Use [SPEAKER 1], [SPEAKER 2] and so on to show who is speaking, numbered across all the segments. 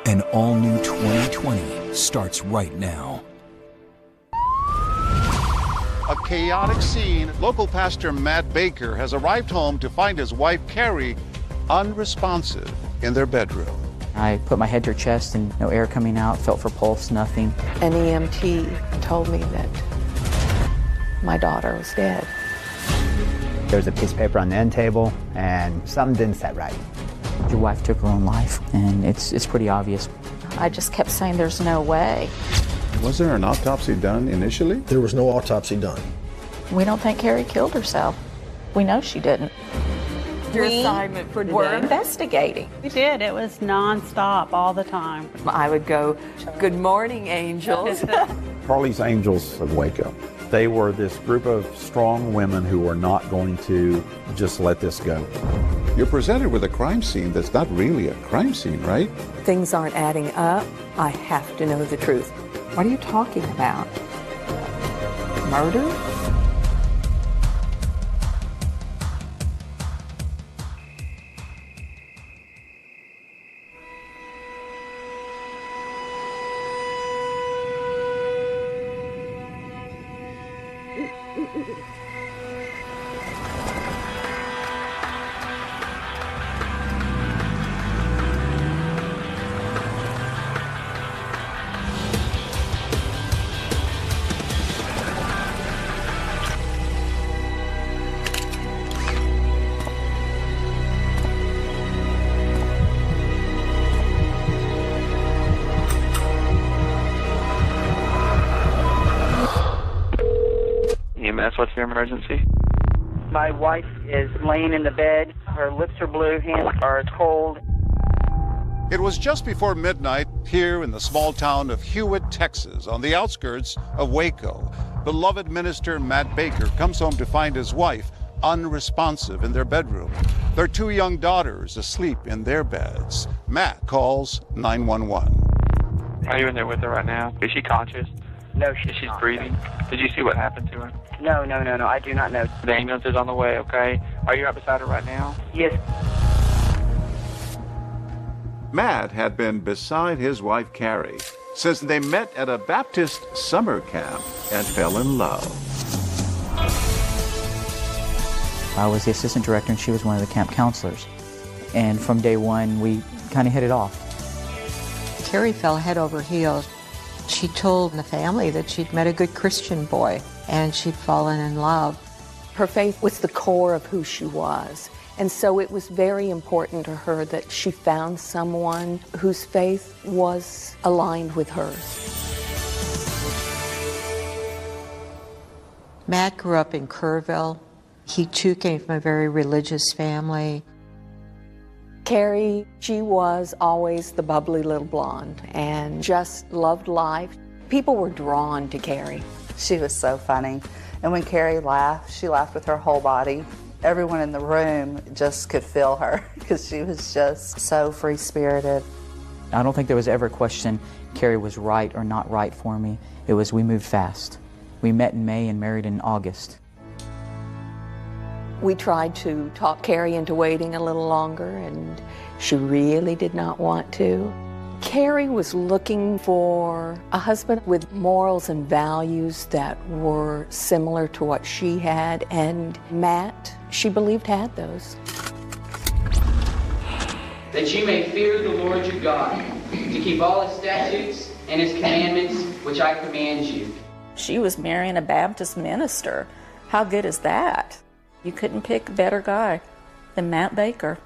[SPEAKER 1] An all-new 2020 starts right now.
[SPEAKER 2] A chaotic scene. Local pastor Matt Baker has arrived home to find his wife, Carrie, unresponsive in their bedroom.
[SPEAKER 3] I put my head to her chest and no air coming out, felt for pulse, nothing.
[SPEAKER 4] An EMT told me that my daughter was dead.
[SPEAKER 5] There was a piece of paper on the end table and something didn't set right.
[SPEAKER 3] Your wife took her own life, and it's pretty obvious.
[SPEAKER 4] I just kept saying there's no way.
[SPEAKER 2] Was there an autopsy done initially?
[SPEAKER 6] There was no autopsy done.
[SPEAKER 4] We don't think Carrie killed herself. We know she didn't.
[SPEAKER 7] Your assignment for today?
[SPEAKER 4] We're investigating.
[SPEAKER 7] We did. It was nonstop all the time.
[SPEAKER 8] I would go, "Good morning, angels."
[SPEAKER 9] Harley's Angels of Waco. They were this group of strong women who were not going to just let this go.
[SPEAKER 2] You're presented with a crime scene that's not really a crime scene, right?
[SPEAKER 8] Things aren't adding up. I have to know the truth. What are you talking about? Murder?
[SPEAKER 10] EMS, what's your emergency?
[SPEAKER 11] My wife is laying in the bed. Her lips are blue, hands are cold.
[SPEAKER 2] It was just before midnight here in the small town of Hewitt, Texas, on the outskirts of Waco. Beloved minister Matt Baker comes home to find his wife unresponsive in their bedroom. Their two young daughters asleep in their beds. Matt calls 911.
[SPEAKER 10] Are you in there with her right now? Is she conscious?
[SPEAKER 11] No, she's
[SPEAKER 10] She's
[SPEAKER 11] not.
[SPEAKER 10] breathing. Did you see what happened to her?
[SPEAKER 11] No, I do not know.
[SPEAKER 10] The ambulance is on the way, okay? Are you right beside her right now?
[SPEAKER 11] Yes.
[SPEAKER 2] Matt had been beside his wife, Carrie, since they met at a Baptist summer camp and fell in love.
[SPEAKER 3] I was the assistant director, and she was one of the camp counselors. And from day one, we kind of hit it off.
[SPEAKER 12] Carrie fell head over heels. She told the family that she'd met a good Christian boy and she'd fallen in love.
[SPEAKER 4] Her faith was the core of who she was. And so it was very important to her that she found someone whose faith was aligned with hers.
[SPEAKER 12] Matt grew up in Kerrville. He too came from a very religious family.
[SPEAKER 4] Carrie, she was always the bubbly little blonde and just loved life. People were drawn to Carrie.
[SPEAKER 13] She was so funny. And when Carrie laughed, she laughed with her whole body. Everyone in the room just could feel her because she was just so free-spirited.
[SPEAKER 3] I don't think there was ever a question Carrie was right or not right for me. It was we moved fast. We met in May and married in August.
[SPEAKER 4] We tried to talk Carrie into waiting a little longer, and she really did not want to. Carrie was looking for a husband with morals and values that were similar to what she had, and Matt, she believed, had those.
[SPEAKER 14] That you may fear the Lord your God, to keep all his statutes and his commandments, which I command you.
[SPEAKER 15] She was marrying a Baptist minister. How good is that? You couldn't pick a better guy than Matt Baker.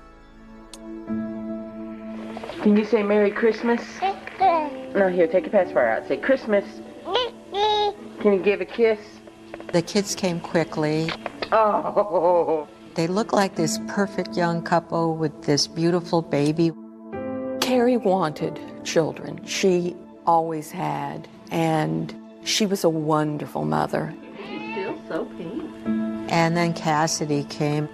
[SPEAKER 11] Can you say Merry Christmas? No, here, take your pacifier out. Say Christmas. Can you give a kiss?
[SPEAKER 12] The kids came quickly.
[SPEAKER 11] Oh.
[SPEAKER 12] They looked like this perfect young couple with this beautiful baby.
[SPEAKER 4] Carrie wanted children. She always had, and she was a wonderful mother.
[SPEAKER 7] She feels so pink.
[SPEAKER 12] And then Cassidy came.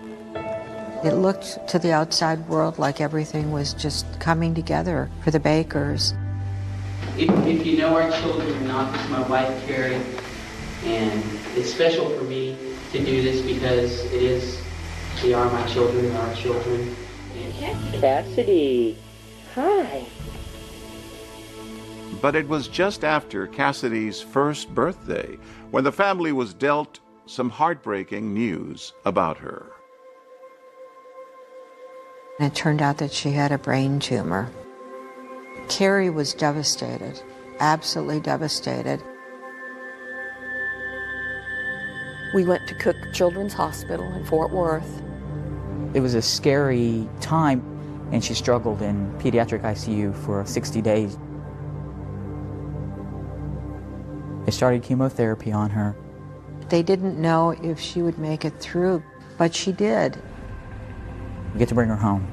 [SPEAKER 12] It looked to the outside world like everything was just coming together for the Bakers.
[SPEAKER 14] If you know our children or not, this is my wife, Carrie, and it's special for me to do this because they are my children, our children.
[SPEAKER 11] Cassidy, hi.
[SPEAKER 2] But it was just after Cassidy's first birthday when the family was dealt some heartbreaking news about her.
[SPEAKER 12] It turned out that she had a brain tumor. Carrie was devastated, absolutely devastated.
[SPEAKER 4] We went to Cook Children's Hospital in Fort Worth.
[SPEAKER 3] It was a scary time, and she struggled in pediatric ICU for 60 days. They started chemotherapy on her.
[SPEAKER 12] They didn't know if she would make it through, but she did.
[SPEAKER 3] We get to bring her home.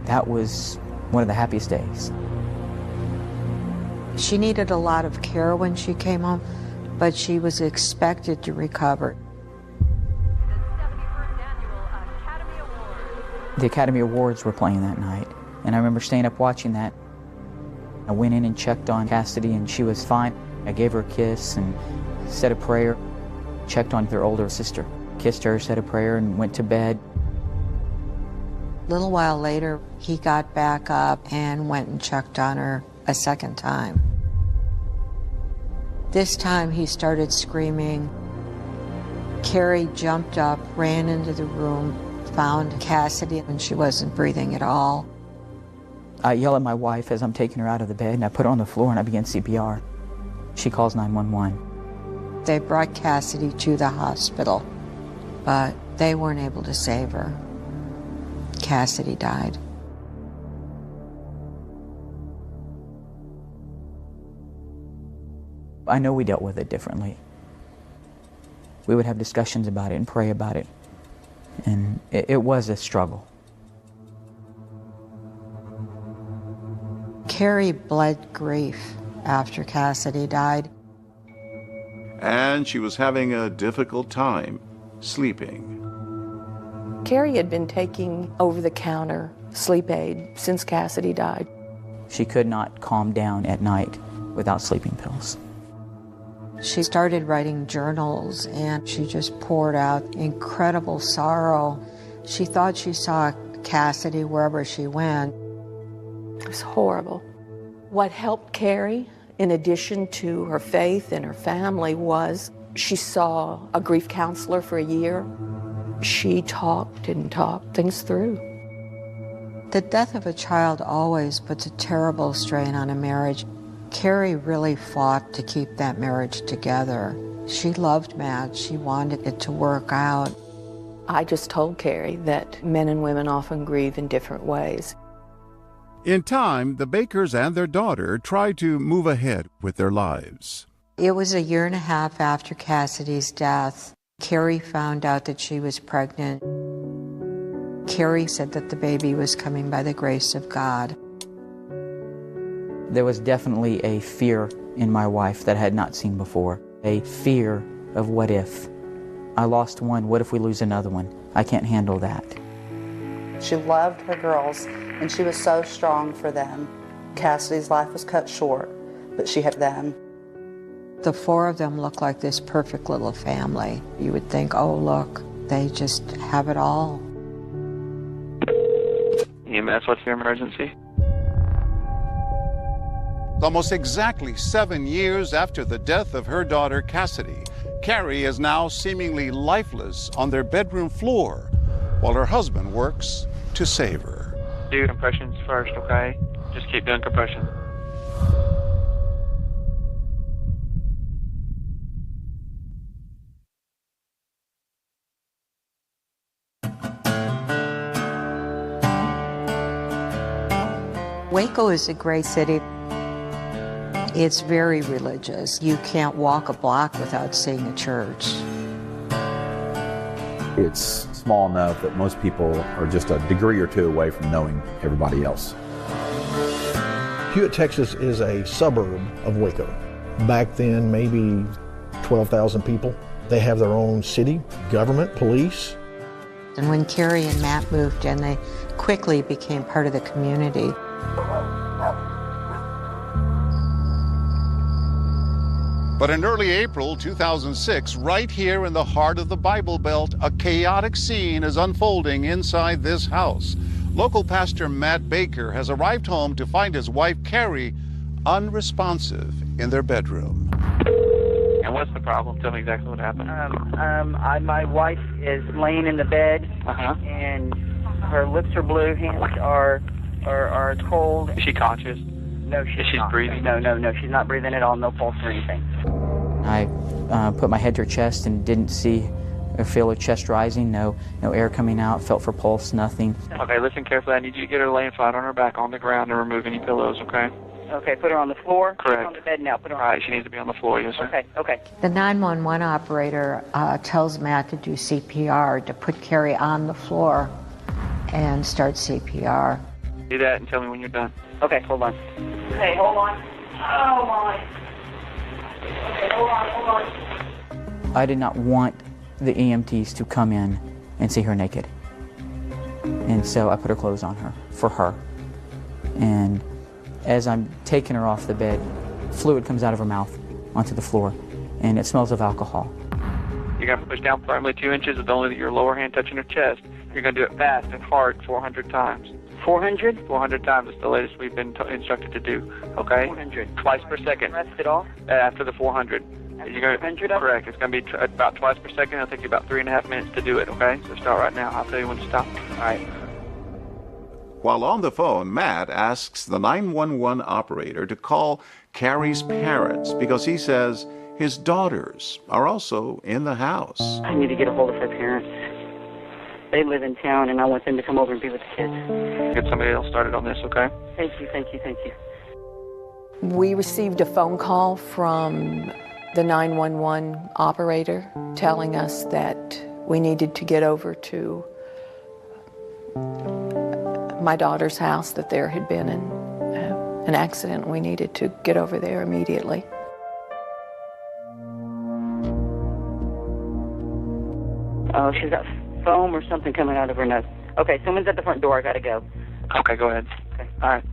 [SPEAKER 3] That was one of the happiest days.
[SPEAKER 12] She needed a lot of care when she came home, but she was expected to recover.
[SPEAKER 3] The Academy Awards were playing that night, and I remember staying up watching that. I went in and checked on Cassidy, and she was fine. I gave her a kiss and said a prayer, checked on their older sister, kissed her, said a prayer, and went to bed.
[SPEAKER 12] A little while later, he got back up and went and checked on her a second time. This time he started screaming. Carrie jumped up, ran into the room, found Cassidy, and she wasn't breathing at all.
[SPEAKER 3] I yell at my wife as I'm taking her out of the bed, and I put her on the floor and I begin CPR. She calls 911.
[SPEAKER 12] They brought Cassidy to the hospital, but they weren't able to save her. Cassidy died.
[SPEAKER 3] I know we dealt with it differently. We would have discussions about it and pray about it. And it was a struggle.
[SPEAKER 12] Carrie bled grief after Cassidy died.
[SPEAKER 2] And she was having a difficult time sleeping.
[SPEAKER 4] Carrie had been taking over-the-counter sleep aid since Cassidy died.
[SPEAKER 3] She could not calm down at night without sleeping pills.
[SPEAKER 12] She started writing journals, and she just poured out incredible sorrow. She thought she saw Cassidy wherever she went.
[SPEAKER 4] It was horrible. What helped Carrie, in addition to her faith and her family, was she saw a grief counselor for a year. She talked and talked things through.
[SPEAKER 12] The death of a child always puts a terrible strain on a marriage. Carrie really fought to keep that marriage together. She loved Matt. She wanted it to work out.
[SPEAKER 4] I just told Carrie that men and women often grieve in different ways.
[SPEAKER 2] In time, the Bakers and their daughter tried to move ahead with their lives.
[SPEAKER 12] It was a year and a half after Cassidy's death. Carrie found out that she was pregnant. Carrie said that the baby was coming by the grace of God.
[SPEAKER 3] There was definitely a fear in my wife that I had not seen before. A fear of what if. I lost one, what if we lose another one? I can't handle that.
[SPEAKER 13] She loved her girls, and she was so strong for them. Cassidy's life was cut short, but she had them.
[SPEAKER 12] The four of them looked like this perfect little family. You would think, oh, look, they just have it all.
[SPEAKER 10] EMS, what's your emergency?
[SPEAKER 2] Almost exactly 7 years after the death of her daughter, Cassidy, Carrie is now seemingly lifeless on their bedroom floor while her husband works to save her.
[SPEAKER 10] Do compressions first, okay? Just keep doing compression.
[SPEAKER 12] Waco is a great city. It's very religious. You can't walk a block without seeing a church.
[SPEAKER 9] It's small enough that most people are just a degree or two away from knowing everybody else.
[SPEAKER 6] Hewitt, Texas is a suburb of Waco. Back then, maybe 12,000 people. They have their own city, government, police.
[SPEAKER 12] And when Carrie and Matt moved in, they quickly became part of the community.
[SPEAKER 2] But in early April 2006, right here in the heart of the Bible Belt, a chaotic scene is unfolding inside this house. Local pastor Matt Baker has arrived home to find his wife Carrie unresponsive in their bedroom.
[SPEAKER 10] And what's the problem? Tell me exactly what happened.
[SPEAKER 11] My wife is laying in the bed, and her lips are blue, hands are cold.
[SPEAKER 10] Is she conscious?
[SPEAKER 11] No, she's not.
[SPEAKER 10] Breathing?
[SPEAKER 11] No, she's not breathing at all, no pulse or anything.
[SPEAKER 3] I put my head to her chest and didn't see or feel her chest rising, no air coming out, felt for pulse, nothing.
[SPEAKER 10] Okay, listen carefully. I need you to get her laying flat on her back on the ground and remove any pillows, okay?
[SPEAKER 11] Okay, put her on the floor.
[SPEAKER 10] Correct.
[SPEAKER 11] She's on the bed now. Put her on.
[SPEAKER 10] All right, she needs to be on the floor, yes, sir.
[SPEAKER 11] Okay.
[SPEAKER 12] The 911 operator tells Matt to do CPR, to put Carrie on the floor and start CPR.
[SPEAKER 10] Do that and tell me when you're done.
[SPEAKER 11] Okay, hold on. Okay, hold on. Oh, my. Okay, hold on.
[SPEAKER 3] I did not want the EMTs to come in and see her naked. And so I put her clothes on her, for her. And as I'm taking her off the bed, fluid comes out of her mouth onto the floor, and it smells of alcohol.
[SPEAKER 10] You're going to push down firmly 2 inches with only your lower hand touching her chest. You're going to do it fast and hard 400 times.
[SPEAKER 11] 400?
[SPEAKER 10] 400 times is the latest we've been instructed to do, okay?
[SPEAKER 11] 400.
[SPEAKER 10] Twice per second.
[SPEAKER 11] Rest it off?
[SPEAKER 10] After the 400. You're going
[SPEAKER 11] 400
[SPEAKER 10] to, correct. It's going to be about twice per second. It'll take you about 3.5 minutes to do it, okay? So start right now. I'll tell you when to stop. All right.
[SPEAKER 2] While on the phone, Matt asks the 911 operator to call Carrie's parents because he says his daughters are also in the house.
[SPEAKER 11] I need to get a hold of her parents. They live in town, and I want them to come over and be with the kids.
[SPEAKER 10] Get somebody else started on this, okay?
[SPEAKER 11] Thank you.
[SPEAKER 4] We received a phone call from the 911 operator telling us that we needed to get over to my daughter's house, that there had been an accident. We needed to get over there immediately.
[SPEAKER 11] Oh, she's got foam or something coming out of her nose. Okay, someone's at the front door. I gotta go.
[SPEAKER 10] Okay, go ahead.
[SPEAKER 11] Okay.
[SPEAKER 10] All right.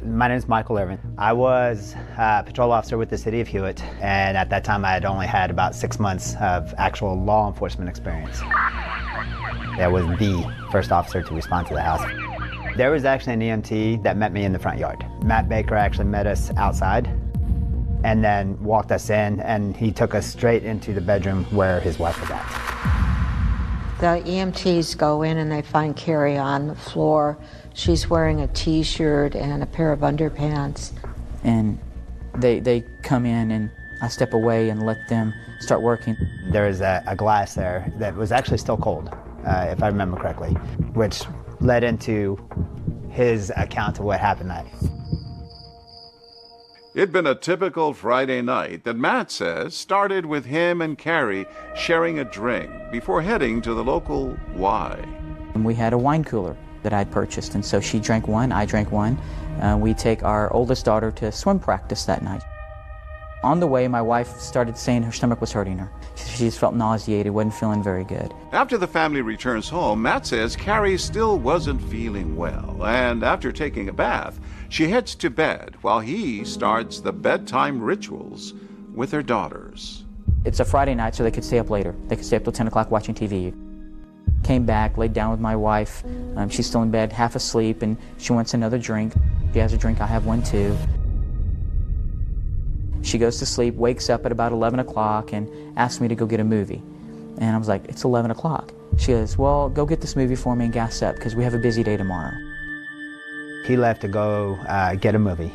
[SPEAKER 5] My name is Michael Irvin. I was a patrol officer with the city of Hewitt, and at that time I had only had about 6 months of actual law enforcement experience. I was the first officer to respond to the house. There was actually an EMT that met me in the front yard. Matt Baker actually met us outside and then walked us in, and he took us straight into the bedroom where his wife was at.
[SPEAKER 12] The EMTs go in and they find Carrie on the floor. She's wearing a t-shirt and a pair of underpants.
[SPEAKER 3] And they come in, and I step away and let them start working.
[SPEAKER 5] There was a glass there that was actually still cold, if I remember correctly, which led into his account of what happened that night.
[SPEAKER 2] It'd been a typical Friday night that Matt says started with him and Carrie sharing a drink before heading to the local Y.
[SPEAKER 3] And we had a wine cooler that I'd purchased, and so she drank one, I drank one. We take our oldest daughter to swim practice that night. On the way, my wife started saying her stomach was hurting her. She just felt nauseated, wasn't feeling very good.
[SPEAKER 2] After the family returns home, Matt says Carrie still wasn't feeling well, and after taking a bath, she heads to bed while he starts the bedtime rituals with her daughters.
[SPEAKER 3] It's a Friday night, so they could stay up later. They could stay up till 10 o'clock watching TV. Came back, laid down with my wife. She's still in bed, half asleep, and she wants another drink. She has a drink, I have one too. She goes to sleep, wakes up at about 11 o'clock and asks me to go get a movie. And I was like, it's 11 o'clock. She goes, well, go get this movie for me and gas up because we have a busy day tomorrow.
[SPEAKER 5] He left to go get a movie.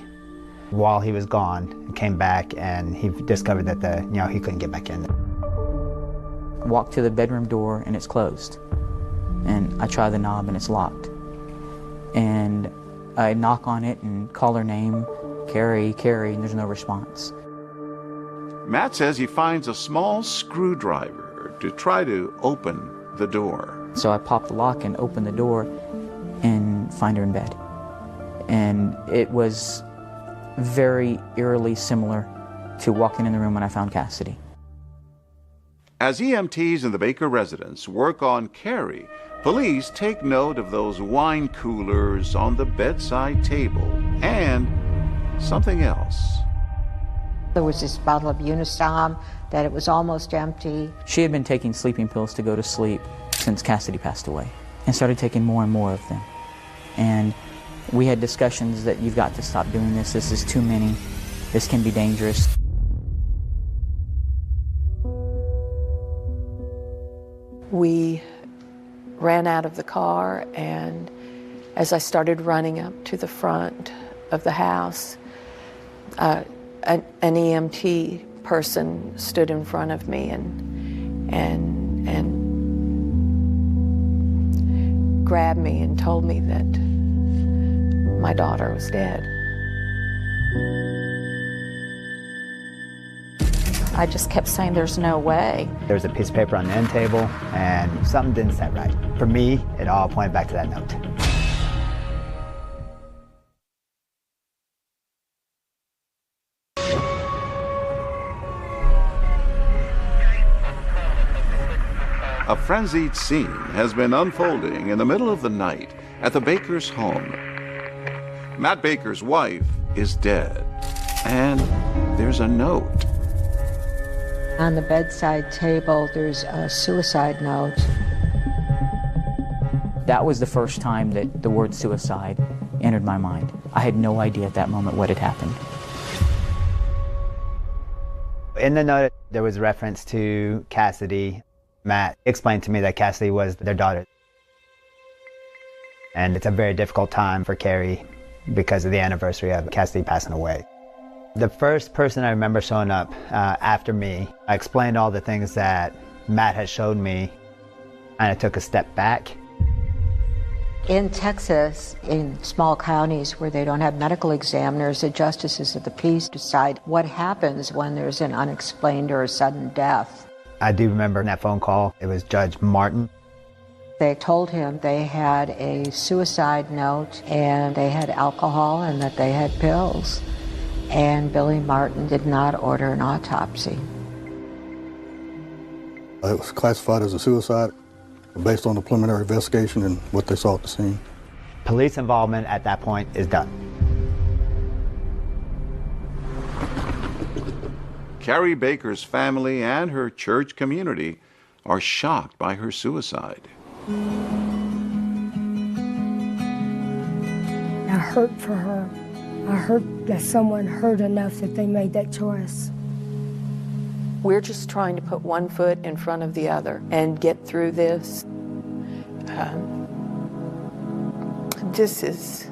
[SPEAKER 5] While he was gone, he came back and he discovered that he couldn't get back in.
[SPEAKER 3] Walk to the bedroom door and it's closed. And I try the knob and it's locked. And I knock on it and call her name, Carrie, and there's no response.
[SPEAKER 2] Matt says he finds a small screwdriver to try to open the door.
[SPEAKER 3] So I pop the lock and open the door and find her in bed. And it was very eerily similar to walking in the room when I found Cassidy.
[SPEAKER 2] As EMTs in the Baker residence work on Carrie, police take note of those wine coolers on the bedside table and something else.
[SPEAKER 12] There was this bottle of Unistom that it was almost empty.
[SPEAKER 3] She had been taking sleeping pills to go to sleep since Cassidy passed away and started taking more and more of them. And we had discussions that you've got to stop doing this is too many. This can be dangerous.
[SPEAKER 4] We ran out of the car, and as I started running up to the front of the house, an EMT person stood in front of me and grabbed me and told me that my daughter was dead.
[SPEAKER 15] I just kept saying, there's no way.
[SPEAKER 5] There was a piece of paper on the end table, and something didn't set right. For me, it all pointed back to that note.
[SPEAKER 2] A frenzied scene has been unfolding in the middle of the night at the Baker's home. Matt Baker's wife is dead, and there's a note.
[SPEAKER 12] On the bedside table, there's a suicide note.
[SPEAKER 3] That was the first time that the word suicide entered my mind. I had no idea at that moment what had happened.
[SPEAKER 5] In the note, there was reference to Cassidy. Matt explained to me that Cassidy was their daughter. And it's a very difficult time for Carrie because of the anniversary of Cassidy passing away. The first person I remember showing up after me, I explained all the things that Matt had showed me, and I took a step back.
[SPEAKER 12] In Texas, in small counties where they don't have medical examiners, the justices of the peace decide what happens when there's an unexplained or a sudden death.
[SPEAKER 5] I do remember in that phone call, it was Judge Martin.
[SPEAKER 12] They told him they had a suicide note and they had alcohol and that they had pills. And Billy Martin did not order an autopsy.
[SPEAKER 16] It was classified as a suicide based on the preliminary investigation and what they saw at the scene.
[SPEAKER 5] Police involvement at that point is done.
[SPEAKER 2] Carrie Baker's family and her church community are shocked by her suicide.
[SPEAKER 17] I hurt for her. I hurt that someone hurt enough that they made that choice.
[SPEAKER 4] We're just trying to put one foot in front of the other and get through this. This is...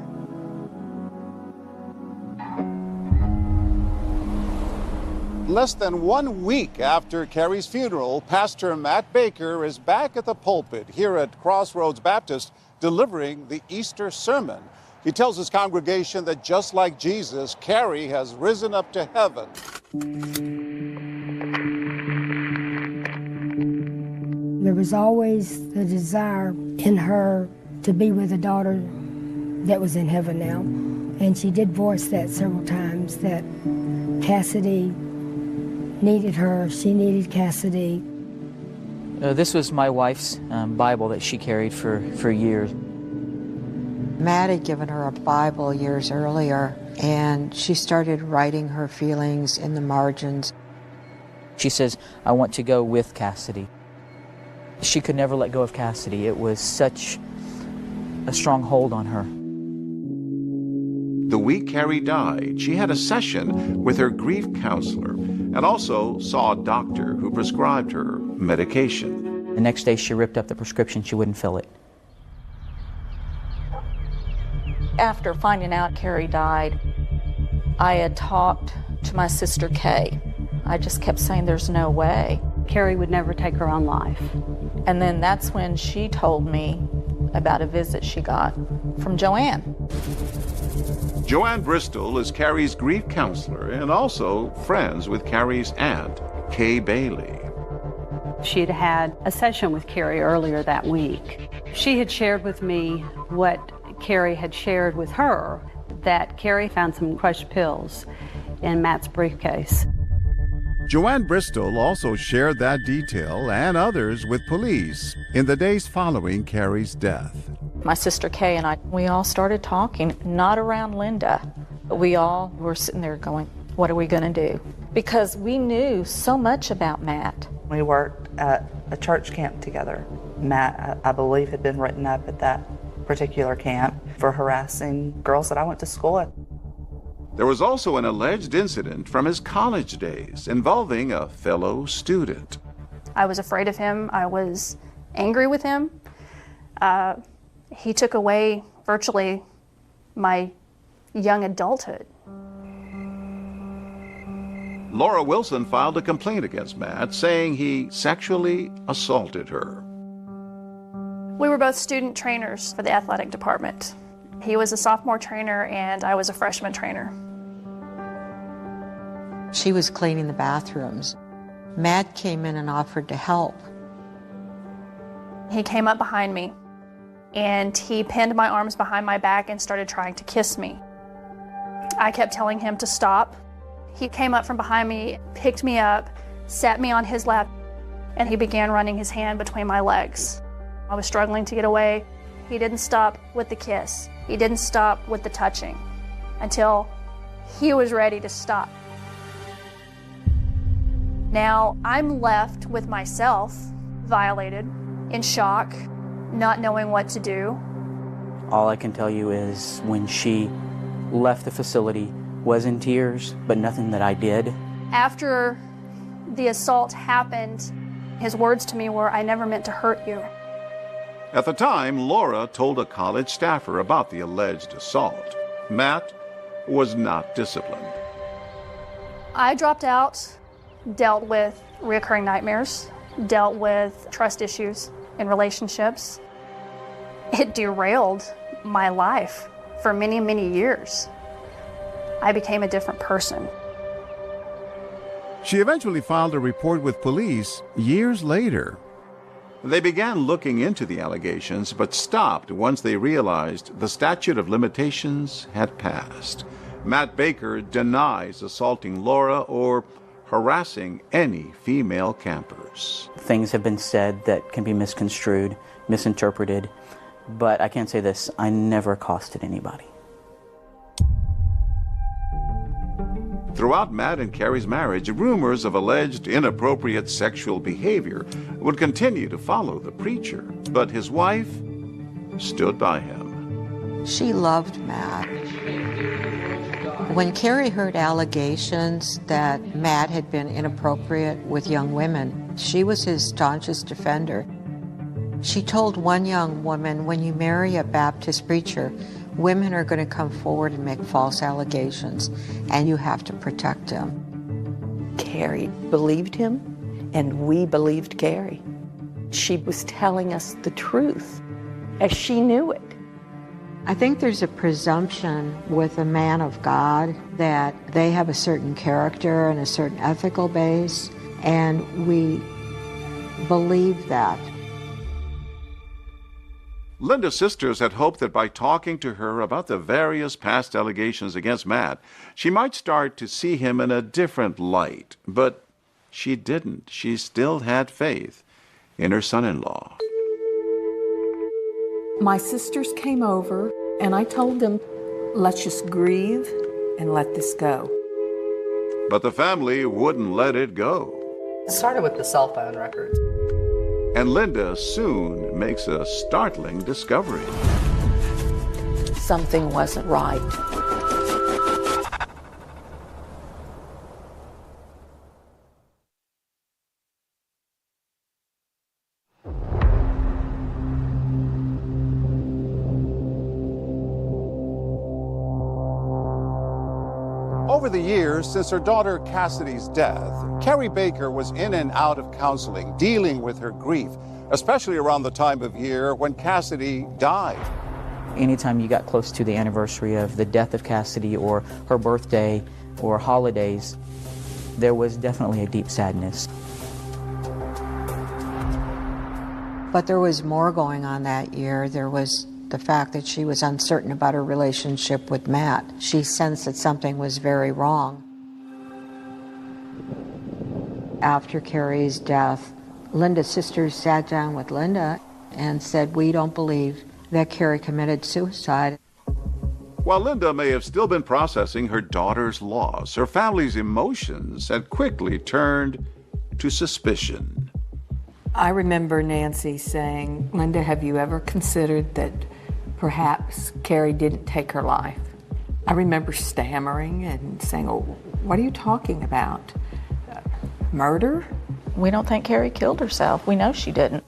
[SPEAKER 2] Less than 1 week after Carrie's funeral, Pastor Matt Baker is back at the pulpit here at Crossroads Baptist delivering the Easter sermon. He tells his congregation that just like Jesus, Carrie has risen up to heaven.
[SPEAKER 17] There was always the desire in her to be with a daughter that was in heaven now. And she did voice that several times, that Cassidy needed her, she needed Cassidy.
[SPEAKER 3] This was my wife's Bible that she carried for years.
[SPEAKER 12] Matt had given her a Bible years earlier, and she started writing her feelings in the margins.
[SPEAKER 3] She says, I want to go with Cassidy. She could never let go of Cassidy. It was such a strong hold on her.
[SPEAKER 2] The week Carrie died, she had a session with her grief counselor and also saw a doctor who prescribed her medication.
[SPEAKER 3] The next day she ripped up the prescription. She wouldn't fill it.
[SPEAKER 15] After finding out Carrie died, I had talked to my sister Kay. I just kept saying there's no way.
[SPEAKER 7] Carrie would never take her own life.
[SPEAKER 15] And then that's when she told me about a visit she got from Joanne.
[SPEAKER 2] Joanne Bristol is Carrie's grief counselor and also friends with Carrie's aunt, Kay Bailey.
[SPEAKER 7] She had had a session with Carrie earlier that week. She had shared with me what Carrie had shared with her, that Carrie found some crushed pills in Matt's briefcase.
[SPEAKER 2] Joanne Bristol also shared that detail and others with police in the days following Carrie's death.
[SPEAKER 15] My sister Kay and I, we all started talking, not around Linda, but we all were sitting there going, what are we going to do? Because we knew so much about Matt.
[SPEAKER 13] We worked at a church camp together. Matt, I believe, had been written up at that particular camp for harassing girls that I went to school with.
[SPEAKER 2] There was also an alleged incident from his college days involving a fellow student.
[SPEAKER 18] I was afraid of him. I was angry with him. He took away virtually my young adulthood.
[SPEAKER 2] Laura Wilson filed a complaint against Matt, saying he sexually assaulted her.
[SPEAKER 18] We were both student trainers for the athletic department. He was a sophomore trainer and I was a freshman trainer.
[SPEAKER 12] She was cleaning the bathrooms. Matt came in and offered to help.
[SPEAKER 18] He came up behind me and he pinned my arms behind my back and started trying to kiss me. I kept telling him to stop. He came up from behind me, picked me up, sat me on his lap, and he began running his hand between my legs. I was struggling to get away. He didn't stop with the kiss. He didn't stop with the touching until he was ready to stop. Now I'm left with myself, violated, in shock, not knowing what to do.
[SPEAKER 3] All I can tell you is when she left the facility, was in tears, but nothing that I did.
[SPEAKER 18] After the assault happened, his words to me were, "I never meant to hurt you."
[SPEAKER 2] At the time, Laura told a college staffer about the alleged assault. Matt was not disciplined.
[SPEAKER 18] I dropped out, dealt with recurring nightmares, dealt with trust issues in relationships. It derailed my life for many, many years. I became a different person.
[SPEAKER 2] She eventually filed a report with police years later. They began looking into the allegations, but stopped once they realized the statute of limitations had passed. Matt Baker denies assaulting Laura or harassing any female campers.
[SPEAKER 3] Things have been said that can be misconstrued, misinterpreted, but I can say this, I never accosted anybody.
[SPEAKER 2] Throughout Matt and Carrie's marriage, rumors of alleged inappropriate sexual behavior would continue to follow the preacher, but his wife stood by him.
[SPEAKER 12] She loved Matt. When Carrie heard allegations that Matt had been inappropriate with young women, she was his staunchest defender. She told one young woman, when you marry a Baptist preacher, women are going to come forward and make false allegations, and you have to protect him.
[SPEAKER 4] Carrie believed him, and we believed Carrie. She was telling us the truth as she knew it.
[SPEAKER 12] I think there's a presumption with a man of God that they have a certain character and a certain ethical base, and we believe that.
[SPEAKER 2] Linda's sisters had hoped that by talking to her about the various past allegations against Matt, she might start to see him in a different light. But she didn't. She still had faith in her son-in-law.
[SPEAKER 8] My sisters came over, and I told them, let's just grieve and let this go.
[SPEAKER 2] But the family wouldn't let it go.
[SPEAKER 13] It started with the cell phone records.
[SPEAKER 2] And Linda soon makes a startling discovery.
[SPEAKER 4] Something wasn't right.
[SPEAKER 2] Over the years, since her daughter Cassidy's death, Carrie Baker was in and out of counseling, dealing with her grief, especially around the time of year when Cassidy died.
[SPEAKER 3] Anytime you got close to the anniversary of the death of Cassidy or her birthday or holidays, there was definitely a deep sadness.
[SPEAKER 12] But there was more going on that year. There was the fact that she was uncertain about her relationship with Matt. She sensed that something was very wrong. After Carrie's death, Linda's sisters sat down with Linda and said, we don't believe that Carrie committed suicide.
[SPEAKER 2] While Linda may have still been processing her daughter's loss, her family's emotions had quickly turned to suspicion.
[SPEAKER 8] I remember Nancy saying, Linda, have you ever considered that perhaps Carrie didn't take her life? I remember stammering and saying, "Oh, what are you talking about? Murder?"
[SPEAKER 15] We don't think Carrie killed herself. We know she didn't.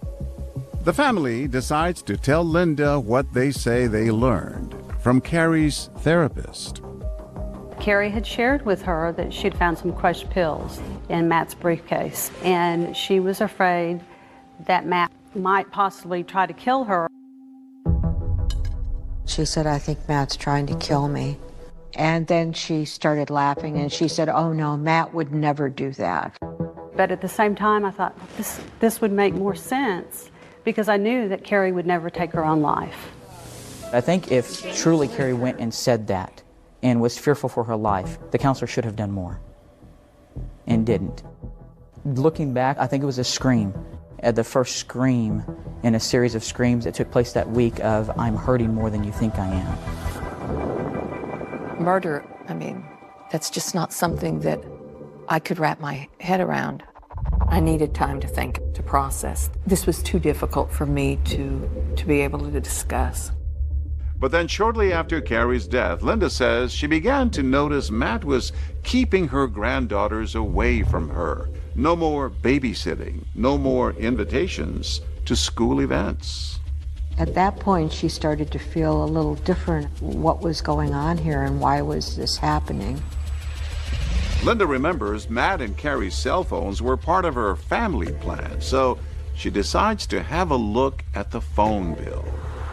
[SPEAKER 2] The family decides to tell Linda what they say they learned from Carrie's therapist.
[SPEAKER 7] Carrie had shared with her that she'd found some crushed pills in Matt's briefcase, and she was afraid that Matt might possibly try to kill her.
[SPEAKER 12] She said, "I think Matt's trying to kill me." And then she started laughing and she said, "Oh no, Matt would never do that."
[SPEAKER 7] But at the same time, I thought this would make more sense because I knew that Carrie would never take her own life.
[SPEAKER 3] I think if truly Carrie went and said that and was fearful for her life, the counselor should have done more and didn't. Looking back, I think it was a scream, the first scream in a series of screams that took place that week of, "I'm hurting more than you think I am."
[SPEAKER 4] Murder, I mean, that's just not something that I could wrap my head around.
[SPEAKER 8] I needed time to think, to process. This was too difficult for me to be able to discuss.
[SPEAKER 2] But then shortly after Carrie's death, Linda says she began to notice Matt was keeping her granddaughters away from her. No more babysitting, no more invitations to school events.
[SPEAKER 12] At that point, she started to feel a little different. What was going on here and why was this happening?
[SPEAKER 2] Linda remembers Matt and Carrie's cell phones were part of her family plan, so she decides to have a look at the phone bill.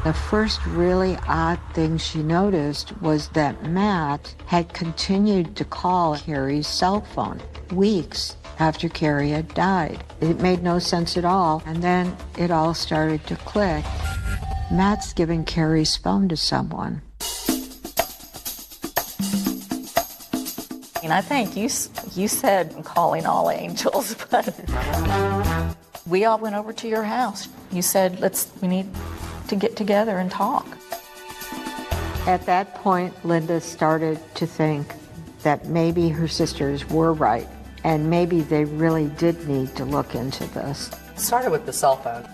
[SPEAKER 12] The first really odd thing she noticed was that Matt had continued to call Carrie's cell phone weeks after Carrie had died. It made no sense at all, and then it all started to click. Matt's giving Carrie's phone to someone.
[SPEAKER 15] And I think you said calling all angels, but we all went over to your house. You said, we need to get together and talk.
[SPEAKER 12] At that point, Linda started to think that maybe her sisters were right, and maybe they really did need to look into this.
[SPEAKER 11] It started with the cell phone.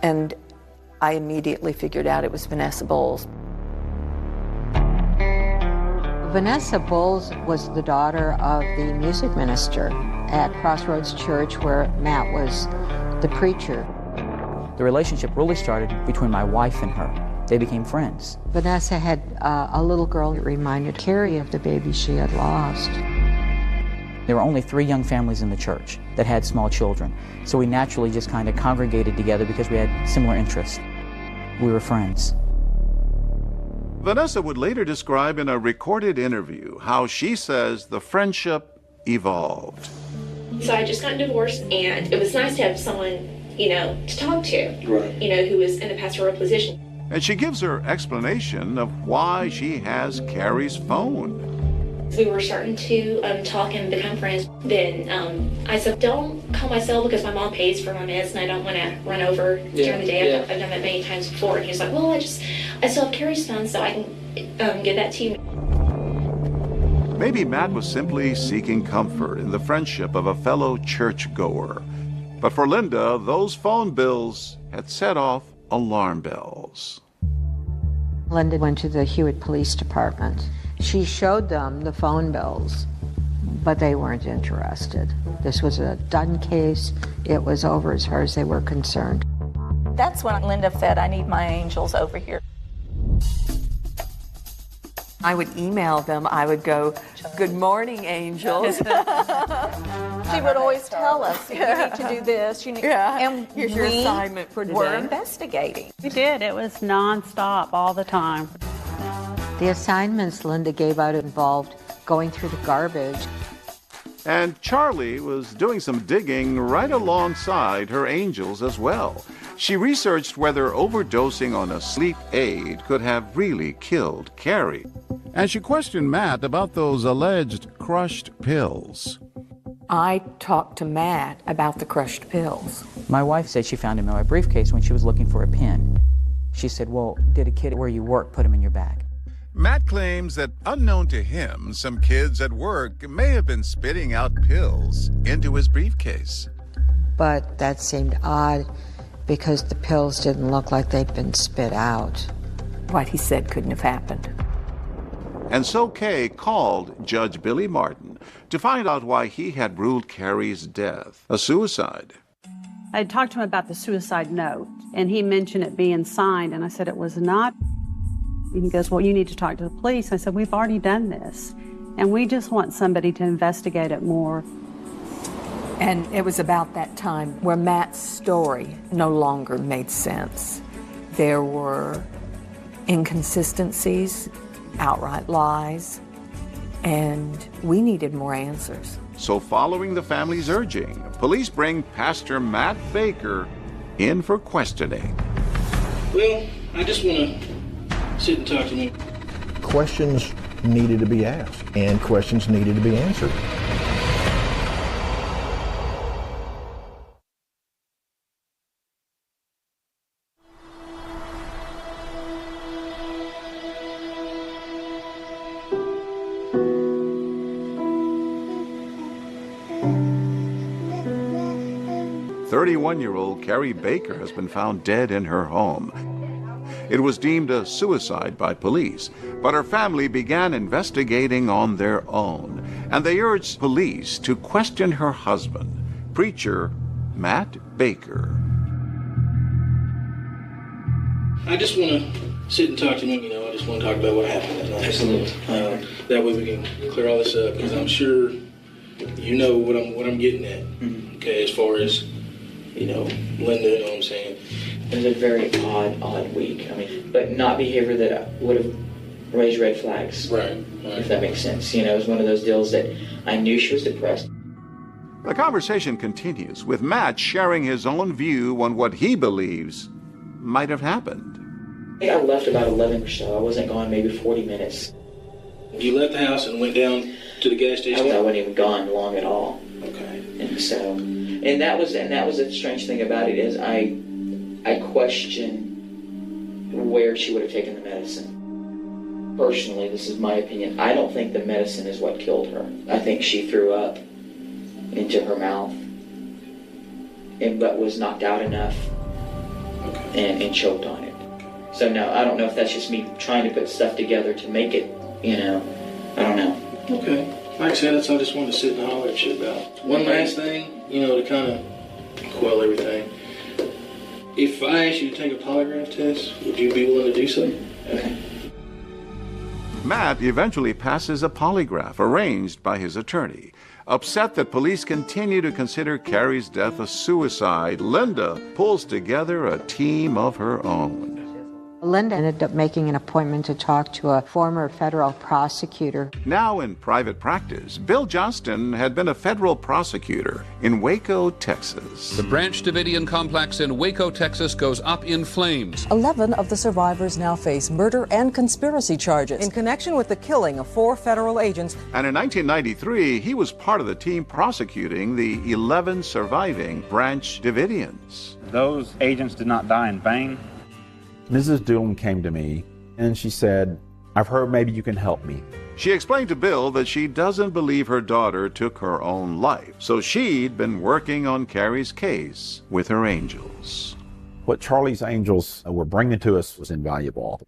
[SPEAKER 4] And I immediately figured out it was Vanessa Bowles.
[SPEAKER 12] Vanessa Bowles was the daughter of the music minister at Crossroads Church, where Matt was the preacher.
[SPEAKER 3] The relationship really started between my wife and her. They became friends.
[SPEAKER 12] Vanessa had a little girl that reminded Carrie of the baby she had lost.
[SPEAKER 3] There were only 3 young families in the church that had small children, so we naturally just kind of congregated together because we had similar interests. We were friends.
[SPEAKER 2] Vanessa would later describe in a recorded interview how she says the friendship evolved.
[SPEAKER 19] So I just got divorced, and it was nice to have someone, to talk to, who was in a pastoral position.
[SPEAKER 2] And she gives her explanation of why she has Carrie's phone.
[SPEAKER 19] We were starting to talk and become friends. Then I said, "Don't call my cell because my mom pays for my meds and I don't want to run over during the day. I've done that many times before." And he was like, "Well, I still have Carrie's phone, so I can give that to you."
[SPEAKER 2] Maybe Matt was simply seeking comfort in the friendship of a fellow churchgoer. But for Linda, those phone bills had set off alarm bells.
[SPEAKER 12] Linda went to the Hewitt Police Department. She showed them the phone bills, but they weren't interested. This was a done case. It was over as far as they were concerned.
[SPEAKER 15] That's when Linda said, "I need my angels over here."
[SPEAKER 4] I would email them. I would go, "Good morning, angels."
[SPEAKER 15] She would always tell us, "You need to do this." And
[SPEAKER 4] here's your assignment for today.
[SPEAKER 15] We're investigating.
[SPEAKER 7] We did. It was nonstop all the time.
[SPEAKER 12] The assignments Linda gave out involved going through the garbage.
[SPEAKER 2] And Charlie was doing some digging right alongside her angels as well. She researched whether overdosing on a sleep aid could have really killed Carrie. And she questioned Matt about those alleged crushed pills.
[SPEAKER 4] I talked to Matt about the crushed pills.
[SPEAKER 3] My wife said she found him in my briefcase when she was looking for a pen. She said, "Well, did a kid where you work put him in your bag?"
[SPEAKER 2] Matt claims that, unknown to him, some kids at work may have been spitting out pills into his briefcase.
[SPEAKER 12] But that seemed odd because the pills didn't look like they'd been spit out.
[SPEAKER 8] what he said couldn't have happened.
[SPEAKER 2] And so Kay called Judge Billy Martin to find out why he had ruled Carrie's death a suicide.
[SPEAKER 7] I had talked to him about the suicide note, and he mentioned it being signed, and I said it was not. And he goes, well, you need to talk to the police. I said, we've already done this, and we just want somebody to investigate it more.
[SPEAKER 8] And it was about that time where Matt's story no longer made sense. There were inconsistencies, outright lies, and we needed more answers.
[SPEAKER 2] So following the family's urging, police bring Pastor Matt Baker in for questioning.
[SPEAKER 20] Well, I just want to sit and talk to him.
[SPEAKER 6] Questions needed to be asked, and questions needed to be answered.
[SPEAKER 2] Year-old Carrie Baker has been found dead in her home. It was deemed a suicide by police, but her family began investigating on their own, and they urged police to question her husband, preacher Matt Baker.
[SPEAKER 20] I just want to sit and talk to him, I just want to talk about what happened that night.
[SPEAKER 14] Absolutely.
[SPEAKER 20] That way we can clear all this up, because I'm sure you know what I'm getting at, okay, as far as Linda, you know what I'm saying?
[SPEAKER 14] It was a very odd week. But not behavior that would have raised red flags.
[SPEAKER 20] Right.
[SPEAKER 14] If that makes sense. It was one of those deals that I knew she was depressed.
[SPEAKER 2] The conversation continues with Matt sharing his own view on what he believes might have happened.
[SPEAKER 14] I left about 11 or so. I wasn't gone maybe 40 minutes.
[SPEAKER 20] You left the house and went down to the gas station?
[SPEAKER 14] I wasn't even gone long at all.
[SPEAKER 20] Okay.
[SPEAKER 14] And that was the strange thing about it is I question where she would have taken the medicine. Personally, this is my opinion. I don't think the medicine is what killed her. I think she threw up into her mouth, but was knocked out enough and choked on it. So no, I don't know if that's just me trying to put stuff together to make it. I don't know.
[SPEAKER 20] Okay. Like I said, that's all I just wanted to sit and holler at you about. One last thing, to kind of quell everything. If I asked you to take a polygraph test, would you be willing to do so?
[SPEAKER 14] Okay.
[SPEAKER 2] Matt eventually passes a polygraph arranged by his attorney. Upset that police continue to consider Carrie's death a suicide, Linda pulls together a team of her own.
[SPEAKER 12] Linda ended up making an appointment to talk to a former federal prosecutor.
[SPEAKER 2] Now in private practice, Bill Johnston had been a federal prosecutor in Waco, Texas.
[SPEAKER 21] The Branch Davidian complex in Waco, Texas goes up in flames.
[SPEAKER 22] 11 of the survivors now face murder and conspiracy charges in connection with the killing of 4 federal agents.
[SPEAKER 2] And in 1993, he was part of the team prosecuting the 11 surviving Branch Davidians.
[SPEAKER 9] Those agents did not die in vain. Mrs. Doolin came to me and she said, I've heard maybe you can help me.
[SPEAKER 2] She explained to Bill that she doesn't believe her daughter took her own life, so she'd been working on Carrie's case with her angels.
[SPEAKER 9] What Charlie's angels were bringing to us was invaluable.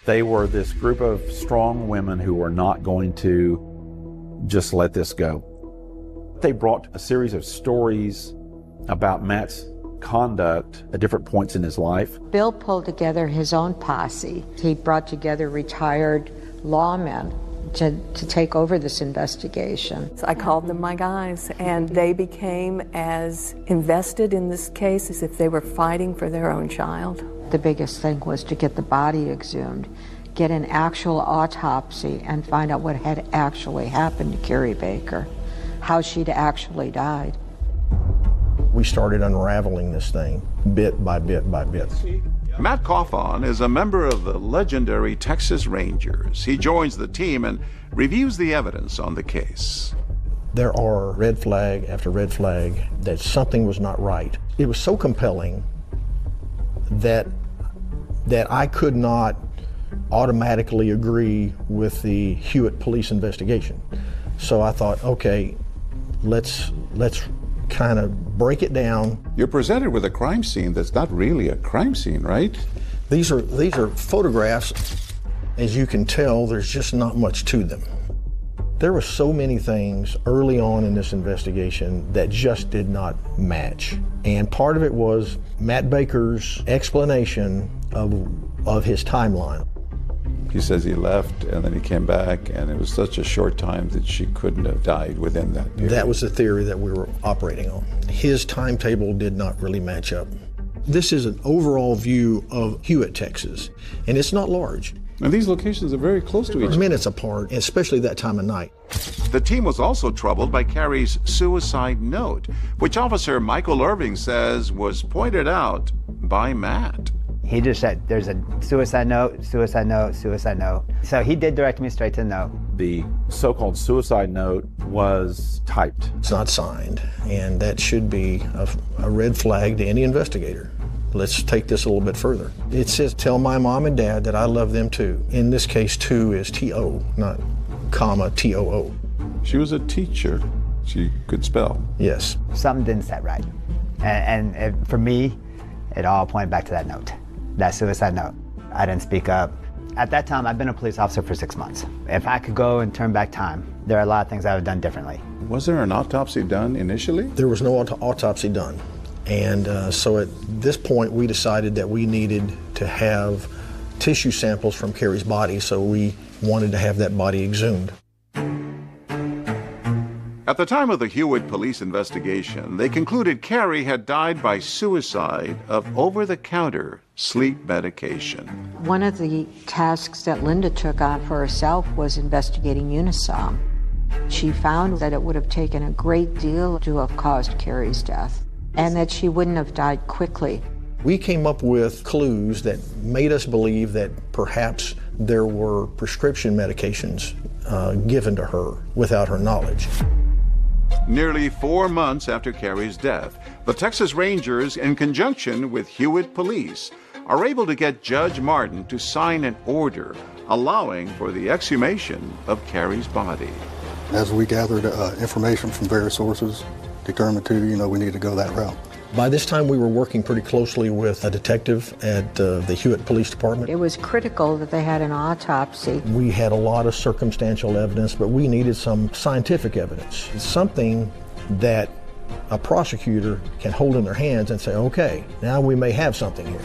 [SPEAKER 9] They were this group of strong women who were not going to just let this go. They brought a series of stories about Matt's conduct at different points in his life.
[SPEAKER 12] Bill pulled together his own posse. He brought together retired lawmen to take over this investigation.
[SPEAKER 8] So I called them my guys, and they became as invested in this case as if they were fighting for their own child.
[SPEAKER 12] The biggest thing was to get the body exhumed, get an actual autopsy, and find out what had actually happened to Carrie Baker, how she'd actually died.
[SPEAKER 6] We started unraveling this thing bit by bit by bit.
[SPEAKER 2] Matt Coffon is a member of the legendary Texas Rangers. He joins the team and reviews the evidence on the case.
[SPEAKER 6] There are red flag after red flag that something was not right. It was so compelling that I could not automatically agree with the Hewitt police investigation. So I thought, okay, let's kind of break it down.
[SPEAKER 2] You're presented with a crime scene that's not really a crime scene, right?
[SPEAKER 6] These are photographs. As you can tell, there's just not much to them. There were so many things early on in this investigation that just did not match. And part of it was Matt Baker's explanation of his timeline.
[SPEAKER 2] He says he left and then he came back, and it was such a short time that she couldn't have died within that period.
[SPEAKER 6] That was the theory that we were operating on. His timetable did not really match up. This is an overall view of Hewitt, Texas, and it's not large.
[SPEAKER 2] And these locations are very close to each other.
[SPEAKER 6] Minutes apart, especially that time of night.
[SPEAKER 2] The team was also troubled by Carrie's suicide note, which Officer Michael Irving says was pointed out by Matt.
[SPEAKER 5] He just said, there's a suicide note, suicide note, suicide note. So he did direct me straight to the note.
[SPEAKER 9] The so-called suicide note was typed.
[SPEAKER 6] It's not signed, and that should be a red flag to any investigator. Let's take this a little bit further. It says, tell my mom and dad that I love them too. In this case, two is T-O, not comma, T-O-O.
[SPEAKER 2] She was a teacher. She could spell.
[SPEAKER 6] Yes.
[SPEAKER 5] Something didn't set right. And for me, it all pointed back to that note, that suicide note. I didn't speak up. At that time, I'd been a police officer for 6 months. If I could go and turn back time, there are a lot of things I would have done differently.
[SPEAKER 2] Was there an autopsy done initially?
[SPEAKER 6] There was no autopsy done. And so at this point, we decided that we needed to have tissue samples from Carrie's body, so we wanted to have that body exhumed.
[SPEAKER 2] At the time of the Hewitt police investigation, they concluded Carrie had died by suicide of over-the-counter sleep medication.
[SPEAKER 12] One of the tasks that Linda took on for herself was investigating Unisom. She found that it would have taken a great deal to have caused Carrie's death, and that she wouldn't have died quickly.
[SPEAKER 6] We came up with clues that made us believe that perhaps there were prescription medications given to her without her knowledge.
[SPEAKER 2] Nearly 4 months after Carrie's death, the Texas Rangers, in conjunction with Hewitt Police, are able to get Judge Martin to sign an order allowing for the exhumation of Carrie's body.
[SPEAKER 16] As we gathered information from various sources, determined we need to go that route.
[SPEAKER 6] By this time, we were working pretty closely with a detective at the Hewitt Police Department.
[SPEAKER 12] It was critical that they had an autopsy.
[SPEAKER 6] We had a lot of circumstantial evidence, but we needed some scientific evidence. It's something that a prosecutor can hold in their hands and say, okay, now we may have something here.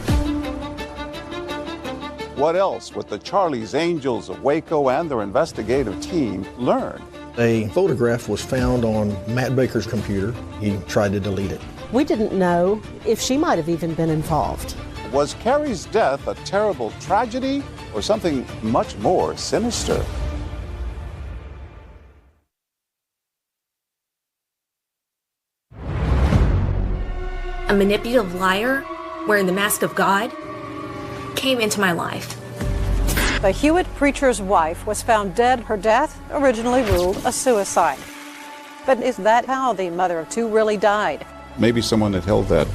[SPEAKER 2] What else would the Charlie's Angels of Waco and their investigative team learn?
[SPEAKER 6] A photograph was found on Matt Baker's computer. He tried to delete it.
[SPEAKER 1] We didn't know if she might have even been involved.
[SPEAKER 2] Was Carrie's death a terrible tragedy or something much more sinister?
[SPEAKER 10] A manipulative liar wearing the mask of God came into my life.
[SPEAKER 22] The Hewitt preacher's wife was found dead. Her death originally ruled a suicide. But is that how the mother of two really died?
[SPEAKER 2] Maybe someone had held that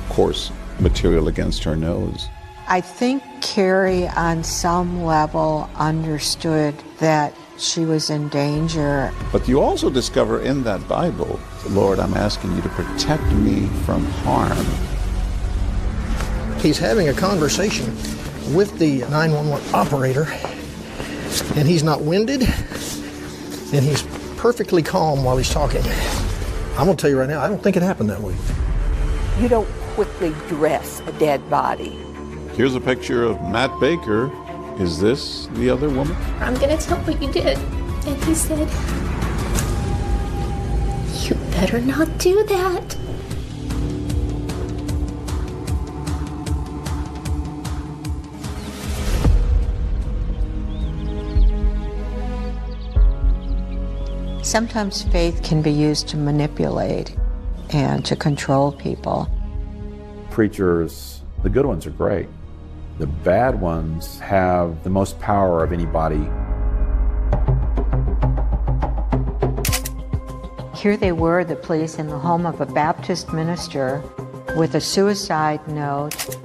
[SPEAKER 2] coarse material against her nose.
[SPEAKER 12] I think Carrie, on some level, understood that she was in danger.
[SPEAKER 2] But you also discover in that Bible, Lord, I'm asking you to protect me from harm.
[SPEAKER 6] He's having a conversation with the 911 operator, and he's not winded, and he's perfectly calm while he's talking. I'm gonna tell you right now, I don't think it happened that way.
[SPEAKER 8] You don't quickly dress a dead body.
[SPEAKER 2] Here's a picture of Matt Baker. Is this the other woman?
[SPEAKER 19] I'm gonna tell what you did. And he said, you better not do that.
[SPEAKER 12] Sometimes faith can be used to manipulate and to control people.
[SPEAKER 9] Preachers, the good ones are great. The bad ones have the most power of anybody.
[SPEAKER 12] Here they were, the police, in the home of a Baptist minister with a suicide note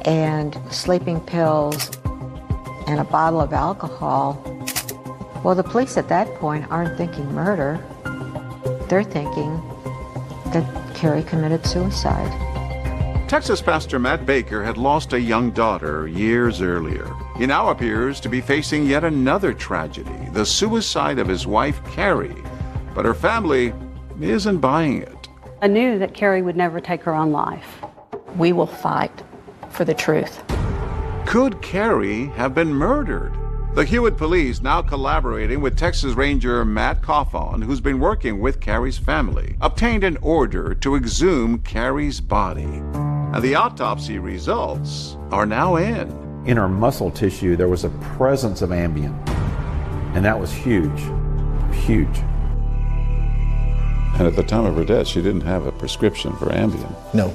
[SPEAKER 12] and sleeping pills and a bottle of alcohol. Well, the police at that point aren't thinking murder. They're thinking that Carrie committed suicide.
[SPEAKER 2] Texas pastor Matt Baker had lost a young daughter years earlier. He now appears to be facing yet another tragedy, the suicide of his wife, Carrie. But her family isn't buying it.
[SPEAKER 7] I knew that Carrie would never take her own life.
[SPEAKER 15] We will fight for the truth.
[SPEAKER 2] Could Carrie have been murdered? The Hewitt police, now collaborating with Texas Ranger Matt Cawthon, who's been working with Carrie's family, obtained an order to exhume Carrie's body. And the autopsy results are now in.
[SPEAKER 9] In her muscle tissue, there was a presence of Ambien. And that was huge, huge.
[SPEAKER 2] And at the time of her death, she didn't have a prescription for Ambien.
[SPEAKER 6] No.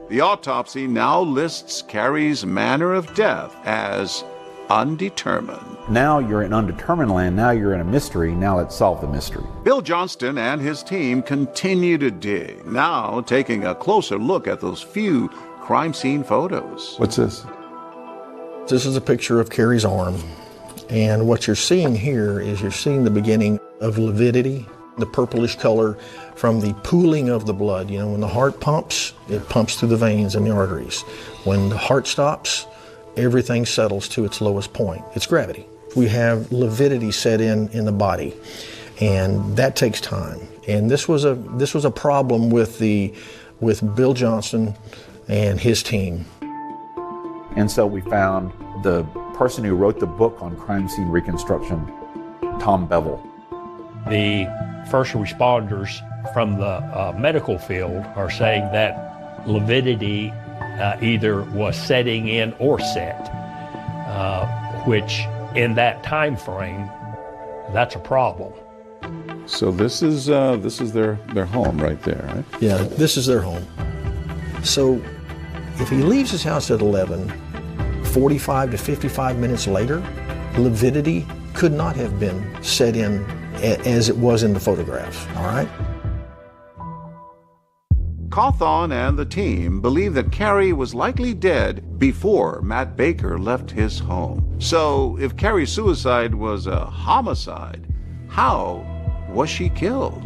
[SPEAKER 2] The autopsy now lists Carrie's manner of death as undetermined.
[SPEAKER 9] Now you're in undetermined land. Now you're in a mystery. Now let's solve the mystery.
[SPEAKER 2] Bill Johnston and his team continue to dig, now taking a closer look at those few crime scene photos.
[SPEAKER 9] What's this?
[SPEAKER 6] This is a picture of Carrie's arm. And what you're seeing here is you're seeing the beginning of lividity, the purplish color from the pooling of the blood. You know, when the heart pumps, it pumps through the veins and the arteries. When the heart stops, everything settles to its lowest point. It's gravity. We have lividity set in the body, and that takes time. And this was a problem with Bill Johnston and his team.
[SPEAKER 9] And so we found the person who wrote the book on crime scene reconstruction, Tom Bevel.
[SPEAKER 17] The first responders from the medical field are saying that lividity either was setting in or set, which in that time frame, that's a problem.
[SPEAKER 2] So this is their home right there, right?
[SPEAKER 6] Yeah, this is their home. So if he leaves his house at 11, 45 to 55 minutes later, lividity could not have been set in as it was in the photographs, all right?
[SPEAKER 2] Cawthon and the team believe that Carrie was likely dead before Matt Baker left his home. So if Carrie's suicide was a homicide, how was she killed?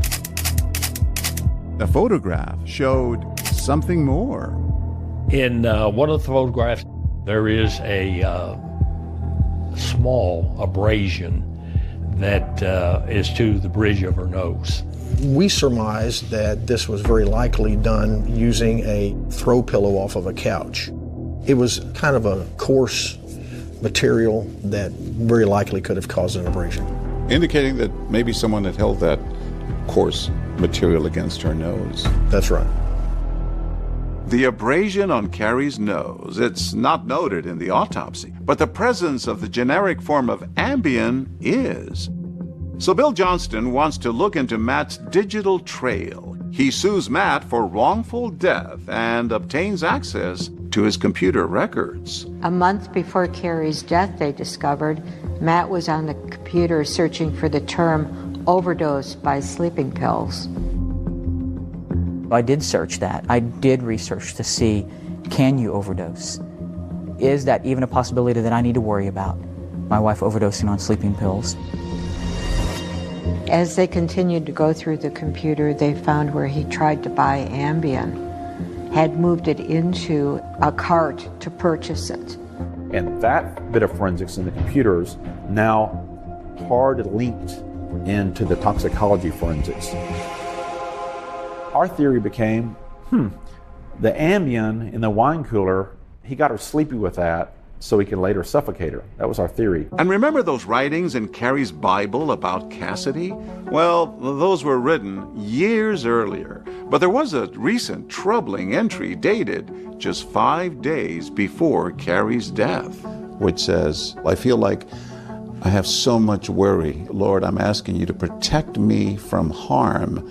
[SPEAKER 2] The photograph showed something more.
[SPEAKER 17] In one of the photographs, there is a small abrasion that is to the bridge of her nose.
[SPEAKER 6] We surmised that this was very likely done using a throw pillow off of a couch. It was kind of a coarse material that very likely could have caused an abrasion.
[SPEAKER 2] Indicating that maybe someone had held that coarse material against her nose.
[SPEAKER 6] That's right.
[SPEAKER 2] The abrasion on Carrie's nose, it's not noted in the autopsy, but the presence of the generic form of Ambien is. So Bill Johnston wants to look into Matt's digital trail. He sues Matt for wrongful death and obtains access to his computer records.
[SPEAKER 12] A month before Carrie's death, they discovered Matt was on the computer searching for the term overdose by sleeping pills.
[SPEAKER 3] I did search that. I did research to see, can you overdose? Is that even a possibility that I need to worry about? My wife overdosing on sleeping pills.
[SPEAKER 12] As they continued to go through the computer, they found where he tried to buy Ambien, had moved it into a cart to purchase it.
[SPEAKER 9] And that bit of forensics in the computers now hard linked into the toxicology forensics. Our theory became, the Ambien in the wine cooler, he got her sleepy with that so he could later suffocate her. That was our theory.
[SPEAKER 2] And remember those writings in Carrie's Bible about Cassidy? Well, those were written years earlier, but there was a recent troubling entry dated just 5 days before Carrie's death, which says, I feel like I have so much worry. Lord, I'm asking you to protect me from harm.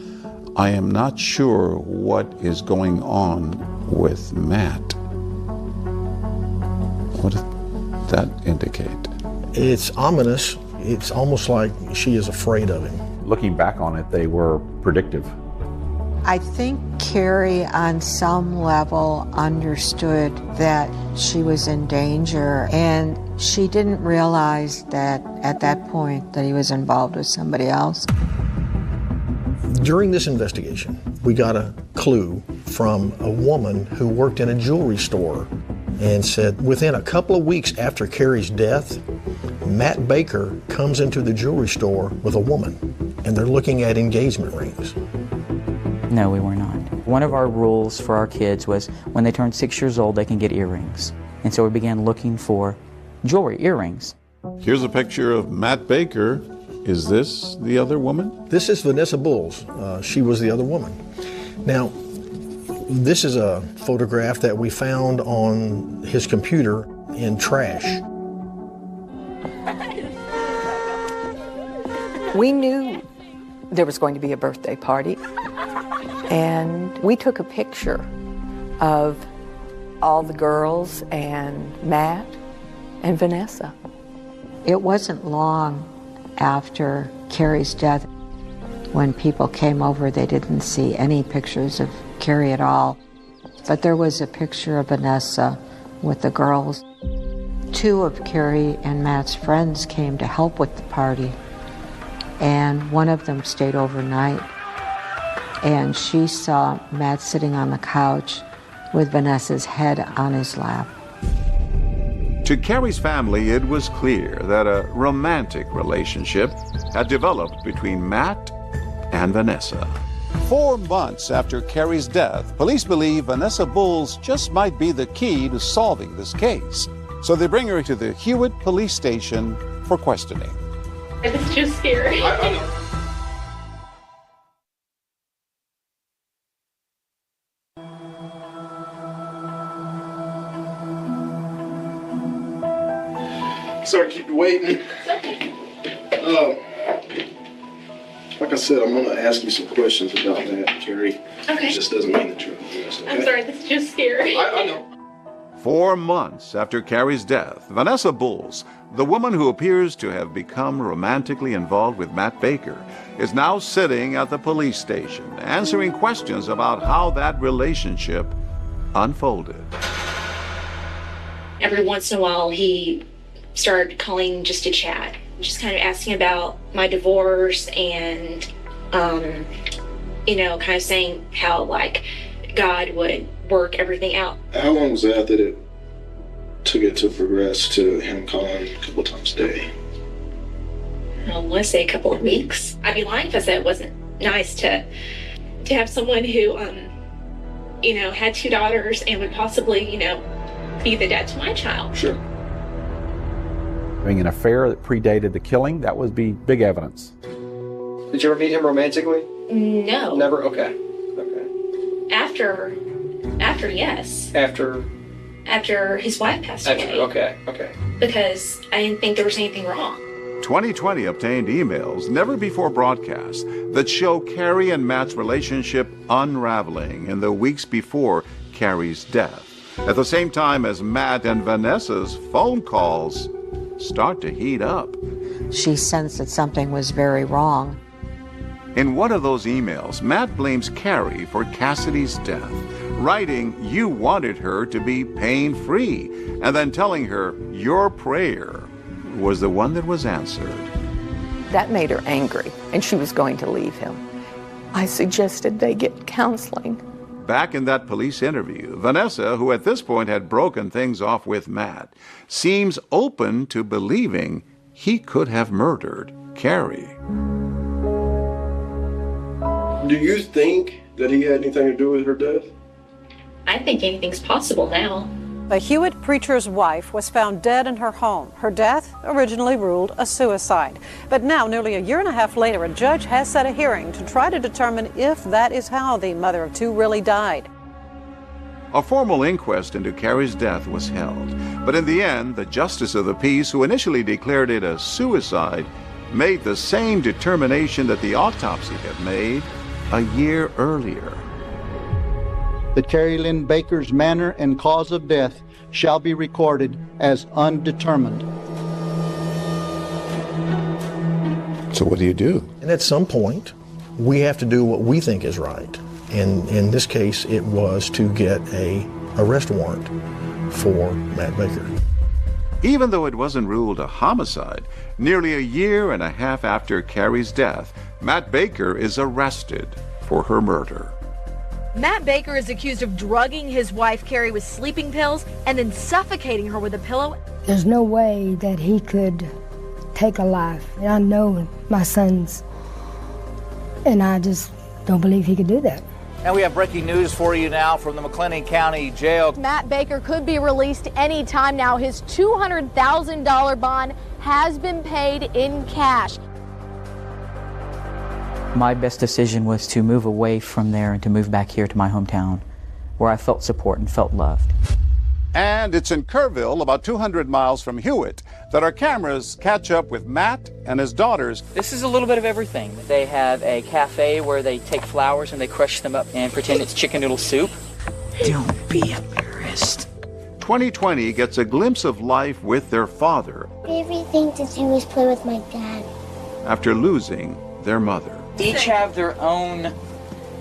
[SPEAKER 2] I am not sure what is going on with Matt. What does that indicate?
[SPEAKER 6] It's ominous. It's almost like she is afraid of him.
[SPEAKER 9] Looking back on it, they were predictive.
[SPEAKER 12] I think Carrie, on some level, understood that she was in danger, and she didn't realize that at that point that he was involved with somebody else.
[SPEAKER 6] During this investigation, we got a clue from a woman who worked in a jewelry store and said within a couple of weeks after Carrie's death, Matt Baker comes into the jewelry store with a woman, and they're looking at engagement rings.
[SPEAKER 3] No, we were not. One of our rules for our kids was when they turn 6 years old, they can get earrings. And so we began looking for jewelry, earrings.
[SPEAKER 2] Here's a picture of Matt Baker. Is this the other woman?
[SPEAKER 6] This is Vanessa Bulls. She was the other woman. Now, this is a photograph that we found on his computer in trash.
[SPEAKER 8] We knew there was going to be a birthday party, and we took a picture of all the girls and Matt and Vanessa.
[SPEAKER 12] It wasn't long after Carrie's death when people came over. They didn't see any pictures of Carrie at all, but there was a picture of Vanessa with the girls. 2 of Carrie and Matt's friends came to help with the party, and one of them stayed overnight, and she saw Matt sitting on the couch with Vanessa's head on his lap.
[SPEAKER 2] To Carrie's family, it was clear that a romantic relationship had developed between Matt and Vanessa. 4 months after Carrie's death, police believe Vanessa Bulls just might be the key to solving this case. So they bring her to the Hewitt Police Station for questioning.
[SPEAKER 19] It's just scary.
[SPEAKER 20] I know. Sorry to keep you waiting. Like I said, I'm going to ask you some questions about that, Carrie.
[SPEAKER 19] Okay.
[SPEAKER 20] It just doesn't mean the truth. Okay?
[SPEAKER 19] I'm sorry, this is just scary.
[SPEAKER 20] I know.
[SPEAKER 2] 4 months after Carrie's death, Vanessa Bulls, the woman who appears to have become romantically involved with Matt Baker, is now sitting at the police station, answering questions about how that relationship unfolded.
[SPEAKER 19] Every once in a while, he started calling just to chat, just kind of asking about my divorce and, kind of saying how, like, God would work everything out.
[SPEAKER 20] How long was that it took it to progress to him calling a couple times a day?
[SPEAKER 19] I want to say a couple of weeks. I'd be lying if I said it wasn't nice to have someone who, had 2 daughters and would possibly, be the dad to my child.
[SPEAKER 20] Sure.
[SPEAKER 9] Having an affair that predated the killing, that would be big evidence.
[SPEAKER 13] Did you ever meet him romantically?
[SPEAKER 19] No.
[SPEAKER 13] Never? Okay.
[SPEAKER 19] After, yes. After his wife passed away.
[SPEAKER 13] Okay.
[SPEAKER 19] Because I didn't think there was anything wrong.
[SPEAKER 2] 2020 obtained emails, never before broadcast, that show Carrie and Matt's relationship unraveling in the weeks before Carrie's death, at the same time as Matt and Vanessa's phone calls start to heat up.
[SPEAKER 12] She sensed that something was very wrong.
[SPEAKER 2] In one of those emails, Matt blames Carrie for Cassidy's death, writing you wanted her to be pain-free, and then telling her your prayer was the one that was answered.
[SPEAKER 8] That made her angry, and she was going to leave him. I suggested they get counseling.
[SPEAKER 2] Back in that police interview, Vanessa, who at this point had broken things off with Matt, seems open to believing he could have murdered Carrie.
[SPEAKER 20] Do you think that he had anything to do with her death?
[SPEAKER 19] I think anything's possible now.
[SPEAKER 22] The Hewitt preacher's wife was found dead in her home. Her death, originally ruled a suicide. But now, nearly a year and a half later, a judge has set a hearing to try to determine if that is how the mother of 2 really died.
[SPEAKER 2] A formal inquest into Carrie's death was held, but in the end, the justice of the peace, who initially declared it a suicide, made the same determination that the autopsy had made a year earlier.
[SPEAKER 18] That Carrie Lynn Baker's manner and cause of death shall be recorded as undetermined.
[SPEAKER 2] So what do you do?
[SPEAKER 6] And at some point, we have to do what we think is right. And in this case, it was to get an arrest warrant for Matt Baker.
[SPEAKER 2] Even though it wasn't ruled a homicide, nearly a year and a half after Carrie's death, Matt Baker is arrested for her murder.
[SPEAKER 4] Matt Baker is accused of drugging his wife, Carrie, with sleeping pills and then suffocating her with a pillow.
[SPEAKER 11] There's no way that he could take a life. And I know my sons, and I just don't believe he could do that.
[SPEAKER 23] And we have breaking news for you now from the McLennan County Jail.
[SPEAKER 4] Matt Baker could be released any time now. His $200,000 bond has been paid in cash.
[SPEAKER 3] My best decision was to move away from there and to move back here to my hometown, where I felt support and felt loved.
[SPEAKER 2] And it's in Kerrville, about 200 miles from Hewitt, that our cameras catch up with Matt and his daughters.
[SPEAKER 3] This is a little bit of everything. They have a cafe where they take flowers and they crush them up and pretend it's chicken noodle soup. Don't be embarrassed.
[SPEAKER 2] 2020 gets a glimpse of life with their father.
[SPEAKER 24] Favorite thing to do is play with my dad.
[SPEAKER 2] After losing their mother.
[SPEAKER 3] Each have their own,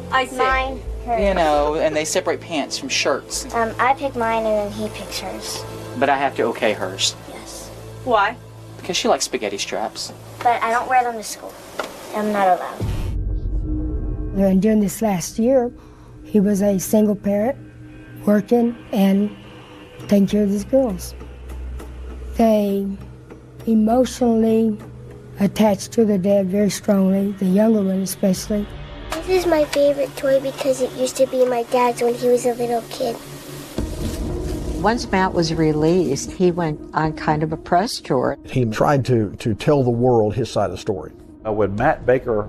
[SPEAKER 24] Mine, hers.
[SPEAKER 3] you know, and they separate pants from shirts.
[SPEAKER 24] I pick mine and then he picks hers.
[SPEAKER 3] But I have to okay hers.
[SPEAKER 24] Yes.
[SPEAKER 4] Why?
[SPEAKER 3] Because she likes spaghetti straps.
[SPEAKER 24] But I don't wear them to school. I'm not allowed.
[SPEAKER 11] And during this last year, he was a single parent, working and taking care of his girls. They emotionally attached to their dad very strongly, the younger one especially.
[SPEAKER 24] This is my favorite toy because it used to be my dad's when he was a little kid.
[SPEAKER 12] Once Matt was released, he went on kind of a press tour.
[SPEAKER 6] He tried to tell the world his side of the story.
[SPEAKER 9] Would Matt Baker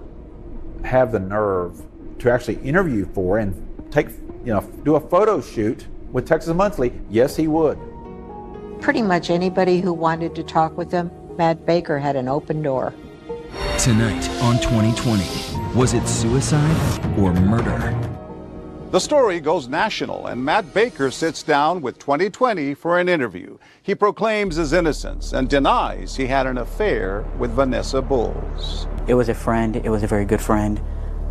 [SPEAKER 9] have the nerve to actually interview for and do a photo shoot with Texas Monthly? Yes, he would.
[SPEAKER 12] Pretty much anybody who wanted to talk with him, Matt Baker had an open door.
[SPEAKER 25] Tonight on 2020, was it suicide or murder?
[SPEAKER 2] The story goes national, and Matt Baker sits down with 2020 for an interview. He proclaims his innocence and denies he had an affair with Vanessa Bulls.
[SPEAKER 3] It was a friend, it was a very good friend,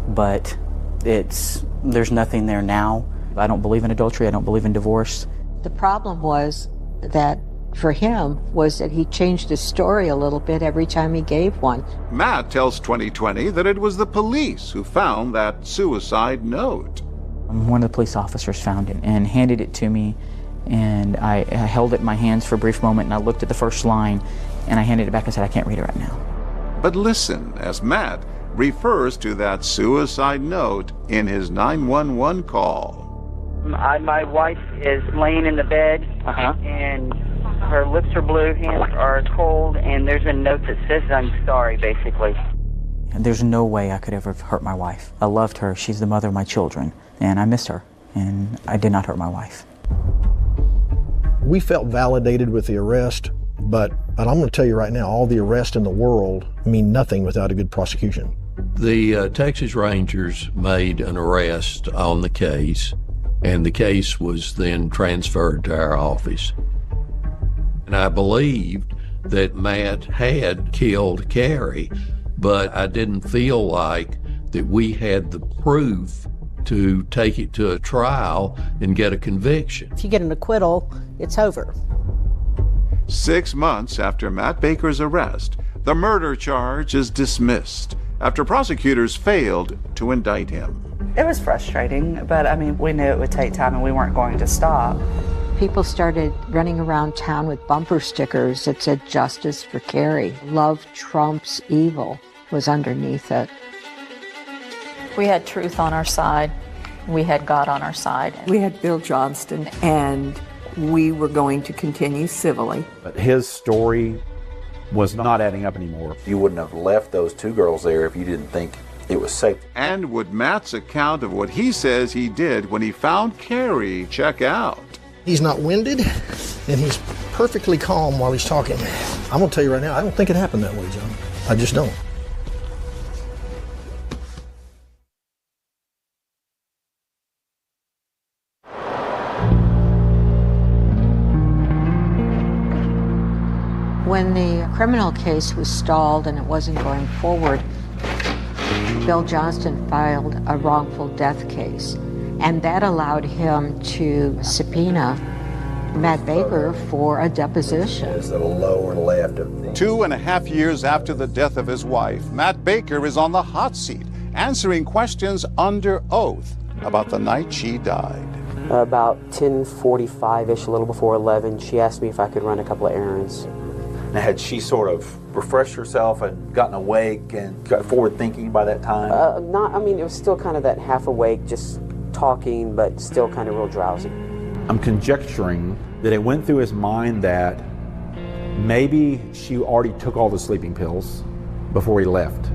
[SPEAKER 3] but there's nothing there now. I don't believe in adultery, I don't believe in divorce.
[SPEAKER 12] The problem was that for him was that he changed his story a little bit every time he gave one.
[SPEAKER 2] Matt tells 2020 that it was the police who found that suicide note.
[SPEAKER 3] One of the police officers found it and handed it to me, and I held it in my hands for a brief moment, and I looked at the first line, and I handed it back and said, I can't read it right now.
[SPEAKER 2] But listen as Matt refers to that suicide note in his 911 call.
[SPEAKER 26] My wife is laying in the bed, and her lips are blue, hands are cold, and there's a note that says, I'm sorry, basically.
[SPEAKER 3] There's no way I could ever have hurt my wife. I loved her. She's the mother of my children, and I miss her, and I did not hurt my wife.
[SPEAKER 6] We felt validated with the arrest, but I'm going to tell you right now, all the arrests in the world mean nothing without a good prosecution.
[SPEAKER 17] The Texas Rangers made an arrest on the case, and the case was then transferred to our office. And I believed that Matt had killed Carrie, but I didn't feel like that we had the proof to take it to a trial and get a conviction.
[SPEAKER 1] If you get an acquittal, it's over.
[SPEAKER 2] 6 months after Matt Baker's arrest, the murder charge is dismissed after prosecutors failed to indict him.
[SPEAKER 27] It was frustrating, but I mean, we knew it would take time and we weren't going to stop.
[SPEAKER 12] People started running around town with bumper stickers that said "Justice for Carrie." Love trumps evil was underneath it.
[SPEAKER 15] We had truth on our side. We had God on our side.
[SPEAKER 8] We had Bill Johnston, and we were going to continue civilly.
[SPEAKER 9] But his story was not adding up anymore.
[SPEAKER 28] You wouldn't have left those two girls there if you didn't think it was safe.
[SPEAKER 2] And would Matt's account of what he says he did when he found Carrie check out?
[SPEAKER 6] He's not winded, and he's perfectly calm while he's talking. I'm going to tell you right now, I don't think it happened that way, John. I just don't.
[SPEAKER 12] When the criminal case was stalled and it wasn't going forward, Bill Johnston filed a wrongful death case, and that allowed him to subpoena Matt Baker for a deposition.
[SPEAKER 28] Is the lower left of the
[SPEAKER 2] 2.5 years after the death of his wife, Matt Baker is on the hot seat, answering questions under oath. about the night she died.
[SPEAKER 5] About 10:45-ish, a little before 11, she asked me if I could run a couple of errands.
[SPEAKER 28] Now, had she sort of refreshed herself and gotten awake and got forward thinking by that time?
[SPEAKER 5] It was still kind of that half awake, just talking, but still kind of real drowsy.
[SPEAKER 9] I'm conjecturing that it went through his mind that maybe she already took all the sleeping pills before he left.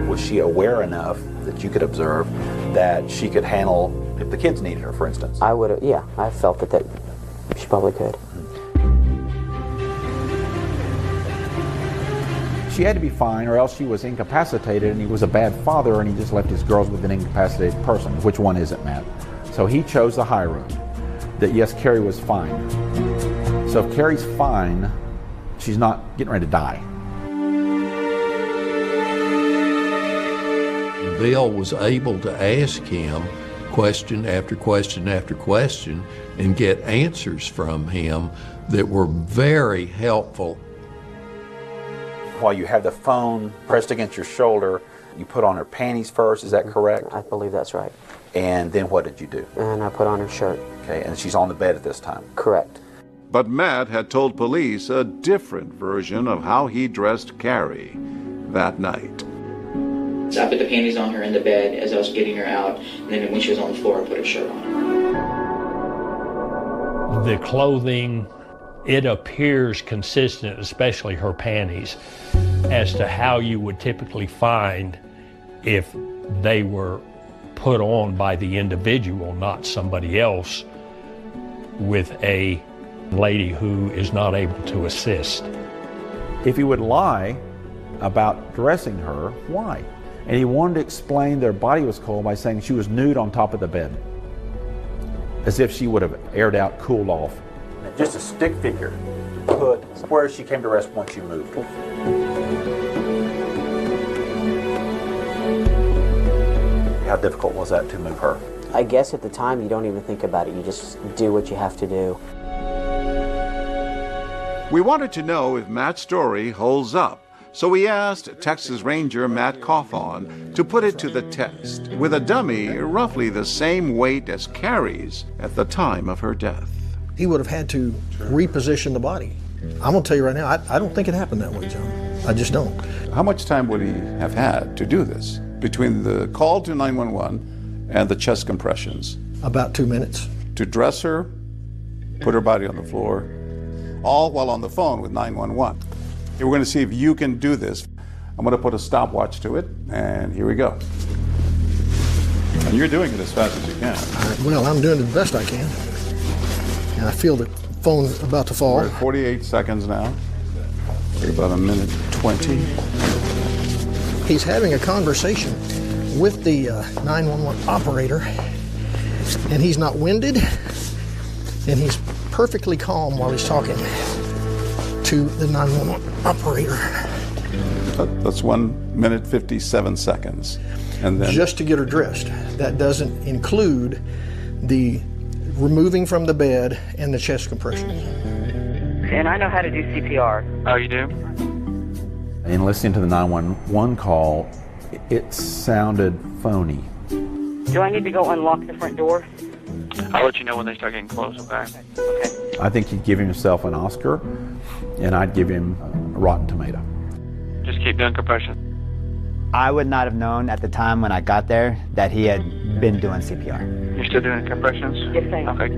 [SPEAKER 28] Was she aware enough that you could observe that she could handle if the kids needed her, for instance?
[SPEAKER 5] I felt that she probably could.
[SPEAKER 9] She had to be fine, or else she was incapacitated and he was a bad father and he just left his girls with an incapacitated person. Which one is it, Matt? So he chose the high road, that yes, Carrie was fine. So if Carrie's fine, she's not getting ready to die.
[SPEAKER 7] Bill was able to ask him question after question after question and get answers from him that were very helpful.
[SPEAKER 28] While you have the phone pressed against your shoulder, you put on her panties first, is that correct?
[SPEAKER 5] I believe that's right.
[SPEAKER 28] And then what did you do?
[SPEAKER 5] And I put on her shirt.
[SPEAKER 28] Okay, and she's on the bed at this time?
[SPEAKER 5] Correct.
[SPEAKER 2] But Matt had told police a different version of how he dressed Carrie that night.
[SPEAKER 10] So I put the panties on her in the bed as I was getting her out, and then when she was on the floor, I put her shirt on.
[SPEAKER 17] The clothing, it appears consistent, especially her panties, as to how you would typically find if they were put on by the individual, not somebody else, with a lady who is not able to assist.
[SPEAKER 9] If he would lie about dressing her, why? And he wanted to explain their body was cold by saying she was nude on top of the bed, as if she would have aired out, cooled off.
[SPEAKER 28] Just a stick figure to put where she came to rest once you moved. How difficult was that to move her?
[SPEAKER 5] I guess at the time you don't even think about it. You just do what you have to do.
[SPEAKER 2] We wanted to know if Matt's story holds up, so we asked Texas Ranger Matt Cawthon to put it to the test with a dummy roughly the same weight as Carrie's at the time of her death.
[SPEAKER 6] He would have had to reposition the body. I'm going to tell you right now, I don't think it happened that way, John. I just don't.
[SPEAKER 2] How much time would he have had to do this between the call to 911 and the chest compressions?
[SPEAKER 6] About 2 minutes.
[SPEAKER 2] To dress her, put her body on the floor, all while on the phone with 911. We're going to see if you can do this. I'm going to put a stopwatch to it, and here we go. And you're doing it as fast as you can.
[SPEAKER 6] Well, I'm doing it the best I can. And I feel the phone's about to fall.
[SPEAKER 2] We're at 48 seconds now. We're about a minute 20.
[SPEAKER 6] He's having a conversation with the 911 operator, and he's not winded, and he's perfectly calm while he's talking to the 911 operator.
[SPEAKER 2] That's 1 minute 57 seconds. And then
[SPEAKER 6] just to get her dressed. That doesn't include the removing from the bed and the chest compression.
[SPEAKER 26] And I know how to do CPR.
[SPEAKER 13] Oh, you do?
[SPEAKER 9] In listening to the 911 call, it sounded phony.
[SPEAKER 26] Do I need to go unlock the front door?
[SPEAKER 13] I'll let you know when they start getting close, okay?
[SPEAKER 26] Okay.
[SPEAKER 9] I think he'd give himself an Oscar, and I'd give him a Rotten Tomato.
[SPEAKER 13] Just keep doing compression.
[SPEAKER 14] I would not have known at the time when I got there that he had been doing CPR.
[SPEAKER 13] You're still doing compressions?
[SPEAKER 26] Yes, sir.
[SPEAKER 13] Okay.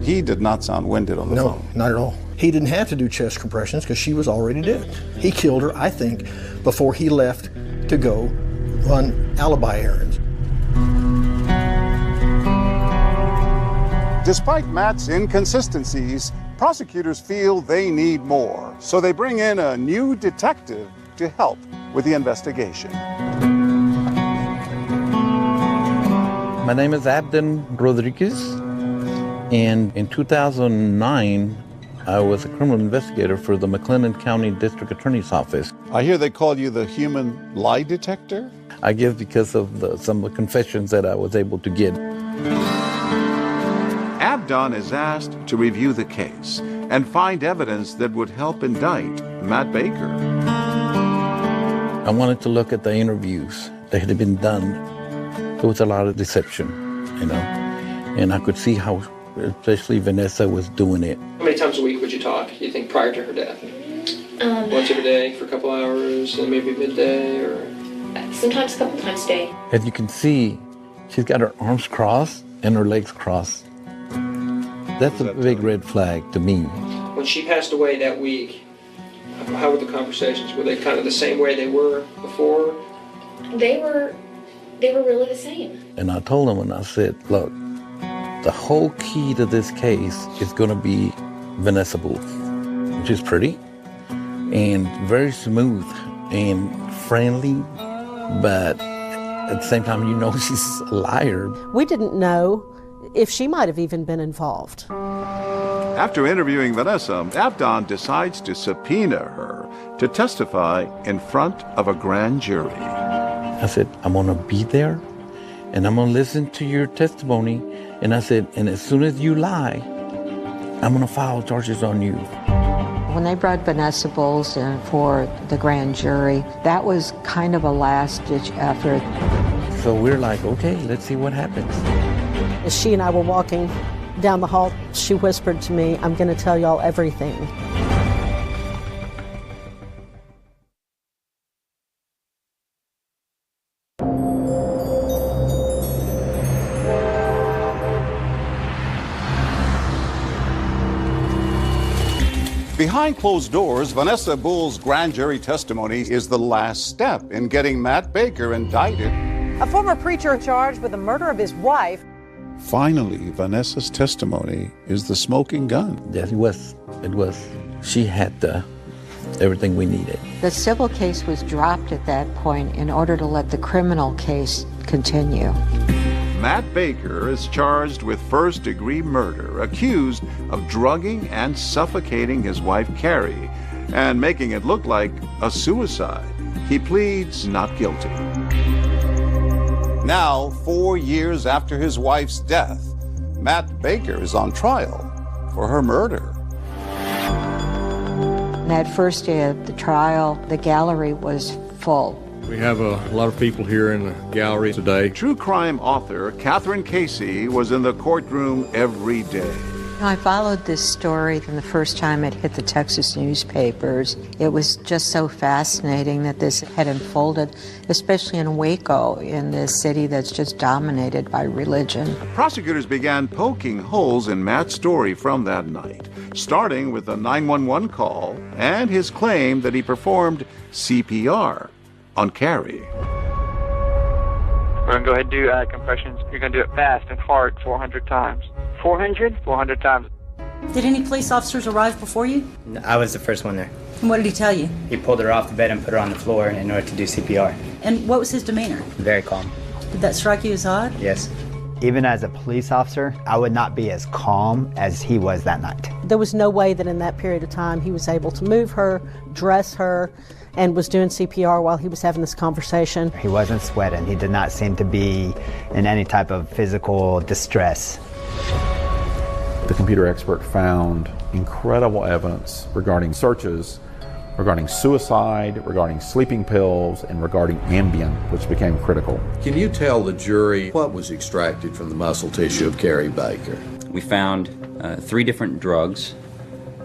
[SPEAKER 2] he did not sound winded on the phone.
[SPEAKER 6] No, not at all. He didn't have to do chest compressions because she was already dead. He killed her, I think, before he left to go run alibi errands.
[SPEAKER 2] Despite Matt's inconsistencies, prosecutors feel they need more, so they bring in a new detective to help with the investigation.
[SPEAKER 16] My name is Abden Rodriguez, and in 2009, I was a criminal investigator for the McLennan County District Attorney's Office.
[SPEAKER 2] I hear they call you the human lie detector?
[SPEAKER 16] I guess because of some of the confessions that I was able to get.
[SPEAKER 2] Abdon is asked to review the case and find evidence that would help indict Matt Baker.
[SPEAKER 16] I wanted to look at the interviews that had been done There was a lot of deception, you know, and I could see how, especially Vanessa was doing it.
[SPEAKER 4] How many times a week would you talk, you think, prior to her death? Once every day for a couple hours, and maybe midday, or?
[SPEAKER 11] Sometimes a couple times a day.
[SPEAKER 16] As you can see, she's got her arms crossed and her legs crossed. That's a big red flag to me.
[SPEAKER 4] When she passed away that week, how were the conversations? Were they kind of the same way they were before?
[SPEAKER 11] They were really the same.
[SPEAKER 16] And I told him, and I said, look, the whole key to this case is going to be Vanessa Booth. She's pretty and very smooth and friendly, but at the same time, you know she's a liar.
[SPEAKER 1] We didn't know if she might have even been involved.
[SPEAKER 2] After interviewing Vanessa, Abdon decides to subpoena her to testify in front of a grand jury.
[SPEAKER 16] I said, I'm going to be there, and I'm going to listen to your testimony. And I said, and as soon as you lie, I'm going to file charges on you.
[SPEAKER 12] When they brought Vanessa Bowles in for the grand jury, that was kind of a last-ditch effort.
[SPEAKER 16] So we're like, okay, let's see what happens.
[SPEAKER 1] As she and I were walking down the hall, she whispered to me, I'm going to tell y'all everything.
[SPEAKER 2] Behind closed doors, Vanessa Bowles' grand jury testimony is the last step in getting Matt Baker indicted.
[SPEAKER 18] A former preacher charged with the murder of his wife.
[SPEAKER 2] Finally, Vanessa's testimony is the smoking gun.
[SPEAKER 16] Yes, it was. It was. She had everything we needed.
[SPEAKER 12] The civil case was dropped at that point in order to let the criminal case continue.
[SPEAKER 2] Matt Baker is charged with first-degree murder, accused of drugging and suffocating his wife, Carrie, and making it look like a suicide. He pleads not guilty. Now, 4 years after his wife's death, Matt Baker is on trial for her murder.
[SPEAKER 12] That first day of the trial, the gallery was full.
[SPEAKER 19] We have a lot of people here in the gallery today.
[SPEAKER 2] True crime author Catherine Casey was in the courtroom every day.
[SPEAKER 12] I followed this story from the first time it hit the Texas newspapers. It was just so fascinating that this had unfolded, especially in Waco, in this city that's just dominated by religion.
[SPEAKER 2] Prosecutors began poking holes in Matt's story from that night, starting with a 911 call and his claim that he performed CPR on Carrie.
[SPEAKER 13] We're going to go ahead and do compressions. You're going to do it fast and hard 400 times. 400? 400 times.
[SPEAKER 18] Did any police officers arrive before you?
[SPEAKER 20] I was the first one there.
[SPEAKER 18] And what did he tell you?
[SPEAKER 20] He pulled her off the bed and put her on the floor in order to do CPR.
[SPEAKER 18] And what was his demeanor?
[SPEAKER 20] Very calm.
[SPEAKER 18] Did that strike you as odd?
[SPEAKER 20] Yes.
[SPEAKER 14] Even as a police officer, I would not be as calm as he was that night.
[SPEAKER 1] There was no way that in that period of time he was able to move her, dress her, and was doing CPR while he was having this conversation.
[SPEAKER 14] He wasn't sweating. He did not seem to be in any type of physical distress.
[SPEAKER 9] The computer expert found incredible evidence regarding searches, regarding suicide, regarding sleeping pills, and regarding Ambien, which became critical.
[SPEAKER 7] Can you tell the jury what was extracted from the muscle tissue of Carrie Baker?
[SPEAKER 21] We found 3 different drugs,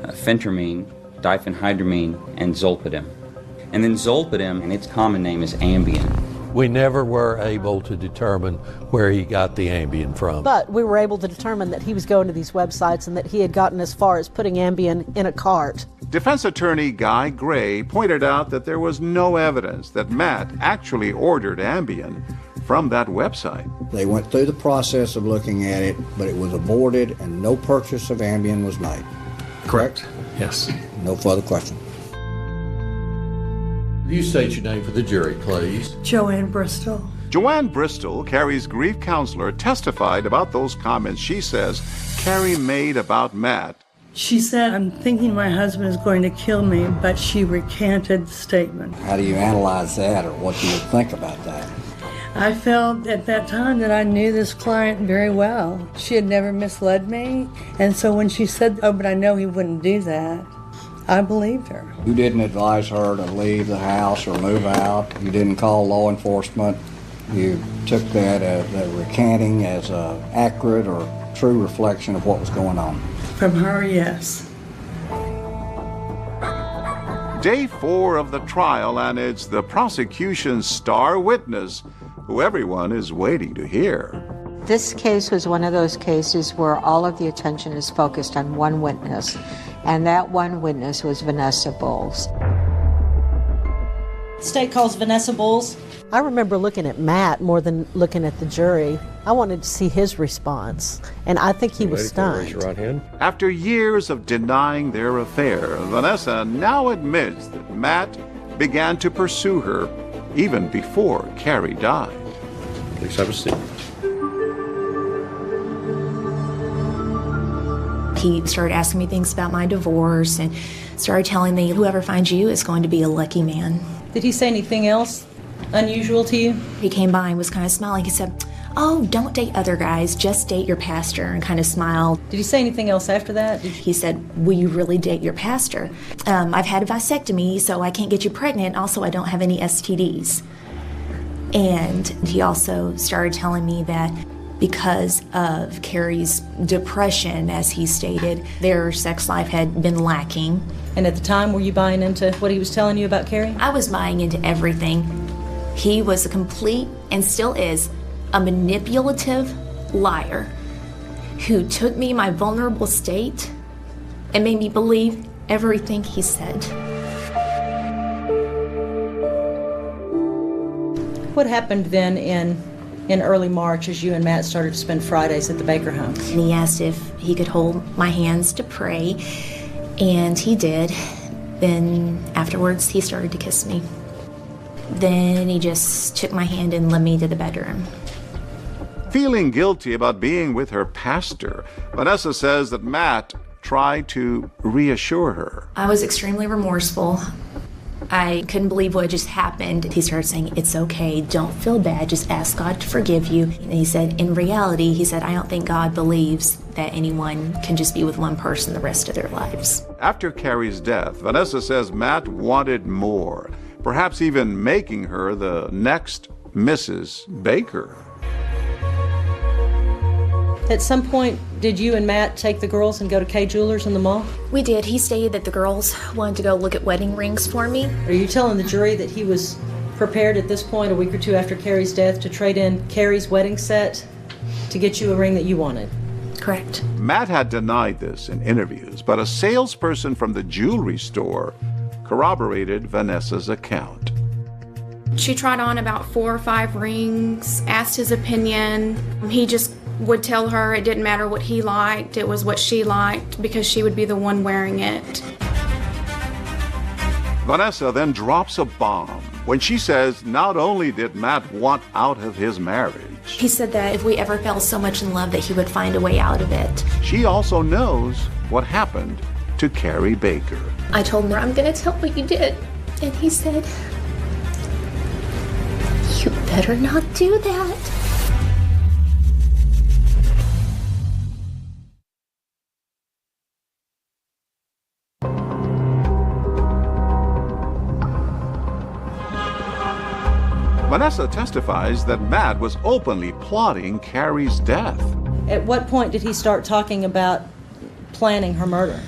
[SPEAKER 21] phentermine, diphenhydramine, and zolpidem. And then zolpidem, and its common name is Ambien.
[SPEAKER 7] We never were able to determine where he got the Ambien from.
[SPEAKER 1] But we were able to determine that he was going to these websites and that he had gotten as far as putting Ambien in a cart.
[SPEAKER 2] Defense attorney Guy Gray pointed out that there was no evidence that Matt actually ordered Ambien from that website.
[SPEAKER 22] They went through the process of looking at it, but it was aborted and no purchase of Ambien was made. Correct?
[SPEAKER 7] Yes.
[SPEAKER 22] No further question.
[SPEAKER 7] You state your name for the jury, please.
[SPEAKER 23] Joanne Bristol.
[SPEAKER 2] Joanne Bristol, Carrie's grief counselor, testified about those comments she says Carrie made about Matt.
[SPEAKER 23] She said, I'm thinking my husband is going to kill me, but she recanted the statement.
[SPEAKER 22] How do you analyze that, or what do you think about that?
[SPEAKER 23] I felt at that time that I knew this client very well. She had never misled me, and so when she said, oh, but I know he wouldn't do that, I believed her.
[SPEAKER 22] You didn't advise her to leave the house or move out. You didn't call law enforcement. You took that as a recanting as an accurate or true reflection of what was going on.
[SPEAKER 23] From her, yes.
[SPEAKER 2] Day 4 of the trial, and it's the prosecution's star witness, who everyone is waiting to hear.
[SPEAKER 12] This case was one of those cases where all of the attention is focused on one witness, and that one witness was Vanessa Bowles.
[SPEAKER 18] The state calls Vanessa Bowles.
[SPEAKER 1] I remember looking at Matt more than looking at the jury. I wanted to see his response, and I think he was stunned.
[SPEAKER 19] Raise your right hand.
[SPEAKER 2] After years of denying their affair, Vanessa now admits that Matt began to pursue her even before Carrie died.
[SPEAKER 19] Please have a seat.
[SPEAKER 11] He started asking me things about my divorce and started telling me, whoever finds you is going to be a lucky man.
[SPEAKER 18] Did he say anything else unusual to you?
[SPEAKER 11] He came by and was kind of smiling. He said, oh, don't date other guys, just date your pastor, and kind of smiled.
[SPEAKER 18] Did he say anything else after that?
[SPEAKER 11] He said, will you really date your pastor? I've had a vasectomy, so I can't get you pregnant. Also, I don't have any STDs. And he also started telling me that because of Carrie's depression, as he stated, their sex life had been lacking.
[SPEAKER 18] And at the time, were you buying into what he was telling you about Carrie?
[SPEAKER 11] I was buying into everything. He was a complete, and still is, a manipulative liar who took me, my vulnerable state, and made me believe everything he said.
[SPEAKER 18] What happened then in early March as you and Matt started to spend Fridays at the Baker home?
[SPEAKER 11] And he asked if he could hold my hands to pray, and he did. Then afterwards, he started to kiss me. Then he just took my hand and led me to the bedroom.
[SPEAKER 2] Feeling guilty about being with her pastor, Vanessa says that Matt tried to reassure her.
[SPEAKER 11] I was extremely remorseful. I couldn't believe what just happened. He started saying, it's okay, don't feel bad, just ask God to forgive you. And he said, in reality, he said, I don't think God believes that anyone can just be with one person the rest of their lives.
[SPEAKER 2] After Carrie's death, Vanessa says Matt wanted more, perhaps even making her the next Mrs. Baker.
[SPEAKER 18] At some point, did you and Matt take the girls and go to Kay Jewelers in the mall?
[SPEAKER 11] We did. He stated that the girls wanted to go look at wedding rings for me.
[SPEAKER 18] Are you telling the jury that he was prepared at this point, a week or two after Carrie's death, to trade in Carrie's wedding set to get you a ring that you wanted?
[SPEAKER 11] Correct.
[SPEAKER 2] Matt had denied this in interviews, but a salesperson from the jewelry store corroborated Vanessa's account.
[SPEAKER 3] She tried on about 4 or 5 rings, asked his opinion. He just would tell her it didn't matter what he liked, it was what she liked, because she would be the one wearing it.
[SPEAKER 2] Vanessa then drops a bomb when she says not only did Matt want out of his marriage,
[SPEAKER 11] he said that if we ever fell so much in love that he would find a way out of it.
[SPEAKER 2] She also knows what happened to Carrie Baker.
[SPEAKER 11] I told him, I'm going to tell what you did. And he said, you better not do that.
[SPEAKER 2] Vanessa testifies that Matt was openly plotting Carrie's death.
[SPEAKER 18] At what point did he start talking about planning her murder?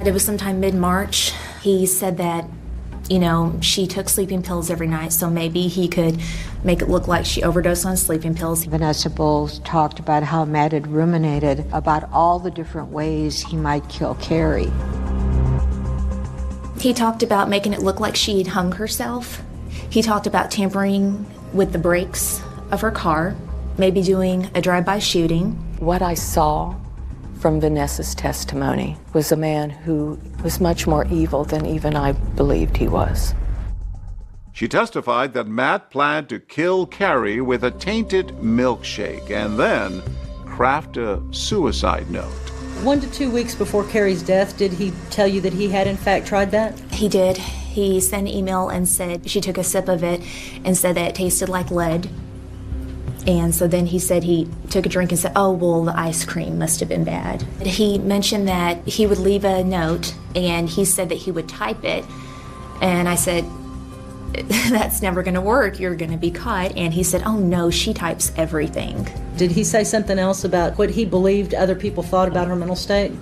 [SPEAKER 11] It was sometime mid-March. He said that, she took sleeping pills every night, so maybe he could make it look like she overdosed on sleeping pills.
[SPEAKER 12] Vanessa Bowles talked about how Matt had ruminated about all the different ways he might kill Carrie.
[SPEAKER 11] He talked about making it look like she had hung herself. He talked about tampering with the brakes of her car, maybe doing a drive-by shooting.
[SPEAKER 8] What I saw from Vanessa's testimony was a man who was much more evil than even I believed he was.
[SPEAKER 2] She testified that Matt planned to kill Carrie with a tainted milkshake and then craft a suicide note.
[SPEAKER 18] 1 to 2 weeks before Carrie's death, did he tell you that he had in fact tried that?
[SPEAKER 11] He did. He sent an email and said she took a sip of it and said that it tasted like lead. And so then he said he took a drink and said, oh, well, the ice cream must have been bad. He mentioned that he would leave a note, and he said that he would type it. And I said, that's never going to work. You're going to be caught. And he said, oh no, she types everything.
[SPEAKER 18] Did he say something else about what he believed other people thought about her mental state?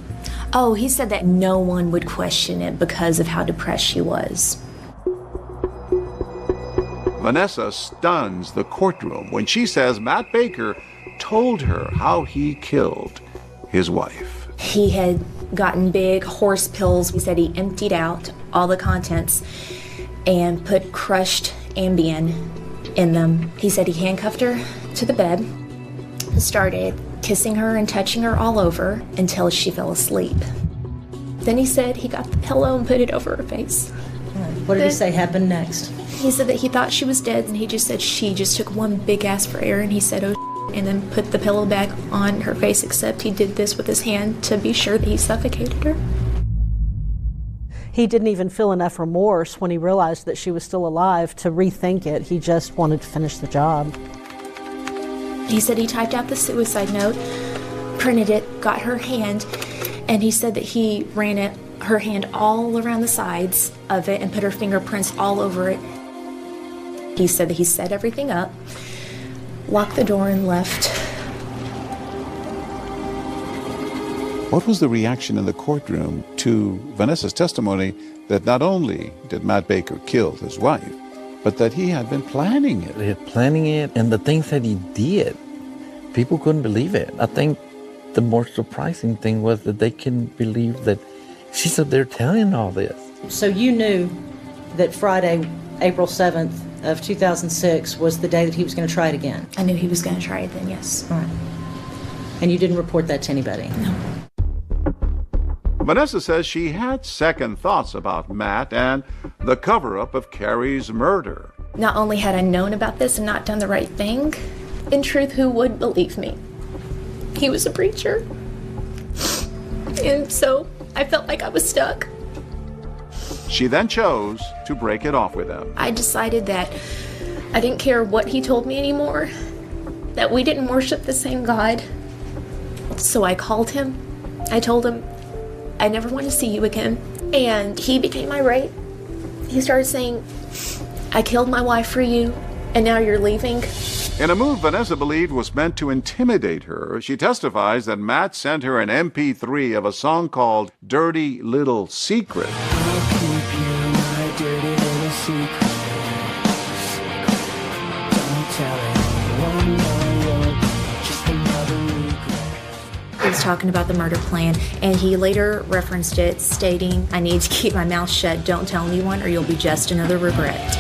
[SPEAKER 11] Oh, he said that no one would question it because of how depressed she was.
[SPEAKER 2] Vanessa stuns the courtroom when she says Matt Baker told her how he killed his wife.
[SPEAKER 11] He had gotten big horse pills. He said he emptied out all the contents and put crushed Ambien in them. He said he handcuffed her to the bed, started kissing her and touching her all over until she fell asleep. Then he said he got the pillow and put it over her face.
[SPEAKER 18] What did he say happened next?
[SPEAKER 11] He said that he thought she was dead, and he just said she just took one big ass for air, and he said, oh, and then put the pillow back on her face, except he did this with his hand to be sure that he suffocated her.
[SPEAKER 1] He didn't even feel enough remorse when he realized that she was still alive to rethink it. He just wanted to finish the job.
[SPEAKER 11] He said he typed out the suicide note, printed it, got her hand, and he said that he ran her hand all around the sides of it and put her fingerprints all over it. He said that he set everything up, locked the door, and left.
[SPEAKER 2] What was the reaction in the courtroom to Vanessa's testimony that not only did Matt Baker kill his wife, but that he had been planning it?
[SPEAKER 16] He had planning it, and the things that he did, people couldn't believe it. I think the more surprising thing was that they couldn't believe that she's up there telling all this.
[SPEAKER 18] So you knew that Friday, April 7th of 2006 was the day that he was going to try it again?
[SPEAKER 11] I knew he was going to try it then, yes.
[SPEAKER 18] All right. And you didn't report that to anybody?
[SPEAKER 11] No.
[SPEAKER 2] Vanessa says she had second thoughts about Matt and the cover-up of Carrie's murder.
[SPEAKER 11] Not only had I known about this and not done the right thing, in truth, who would believe me? He was a preacher. And so I felt like I was stuck.
[SPEAKER 2] She then chose to break it off with him.
[SPEAKER 11] I decided that I didn't care what he told me anymore, that we didn't worship the same God. So I called him. I told him, I never want to see you again. And he became irate. He started saying, I killed my wife for you, and now you're leaving.
[SPEAKER 2] In a move Vanessa believed was meant to intimidate her, she testifies that Matt sent her an MP3 of a song called Dirty Little Secret.
[SPEAKER 11] He was talking about the murder plan, and he later referenced it, stating, I need to keep my mouth shut, don't tell anyone, or you'll be just another regret.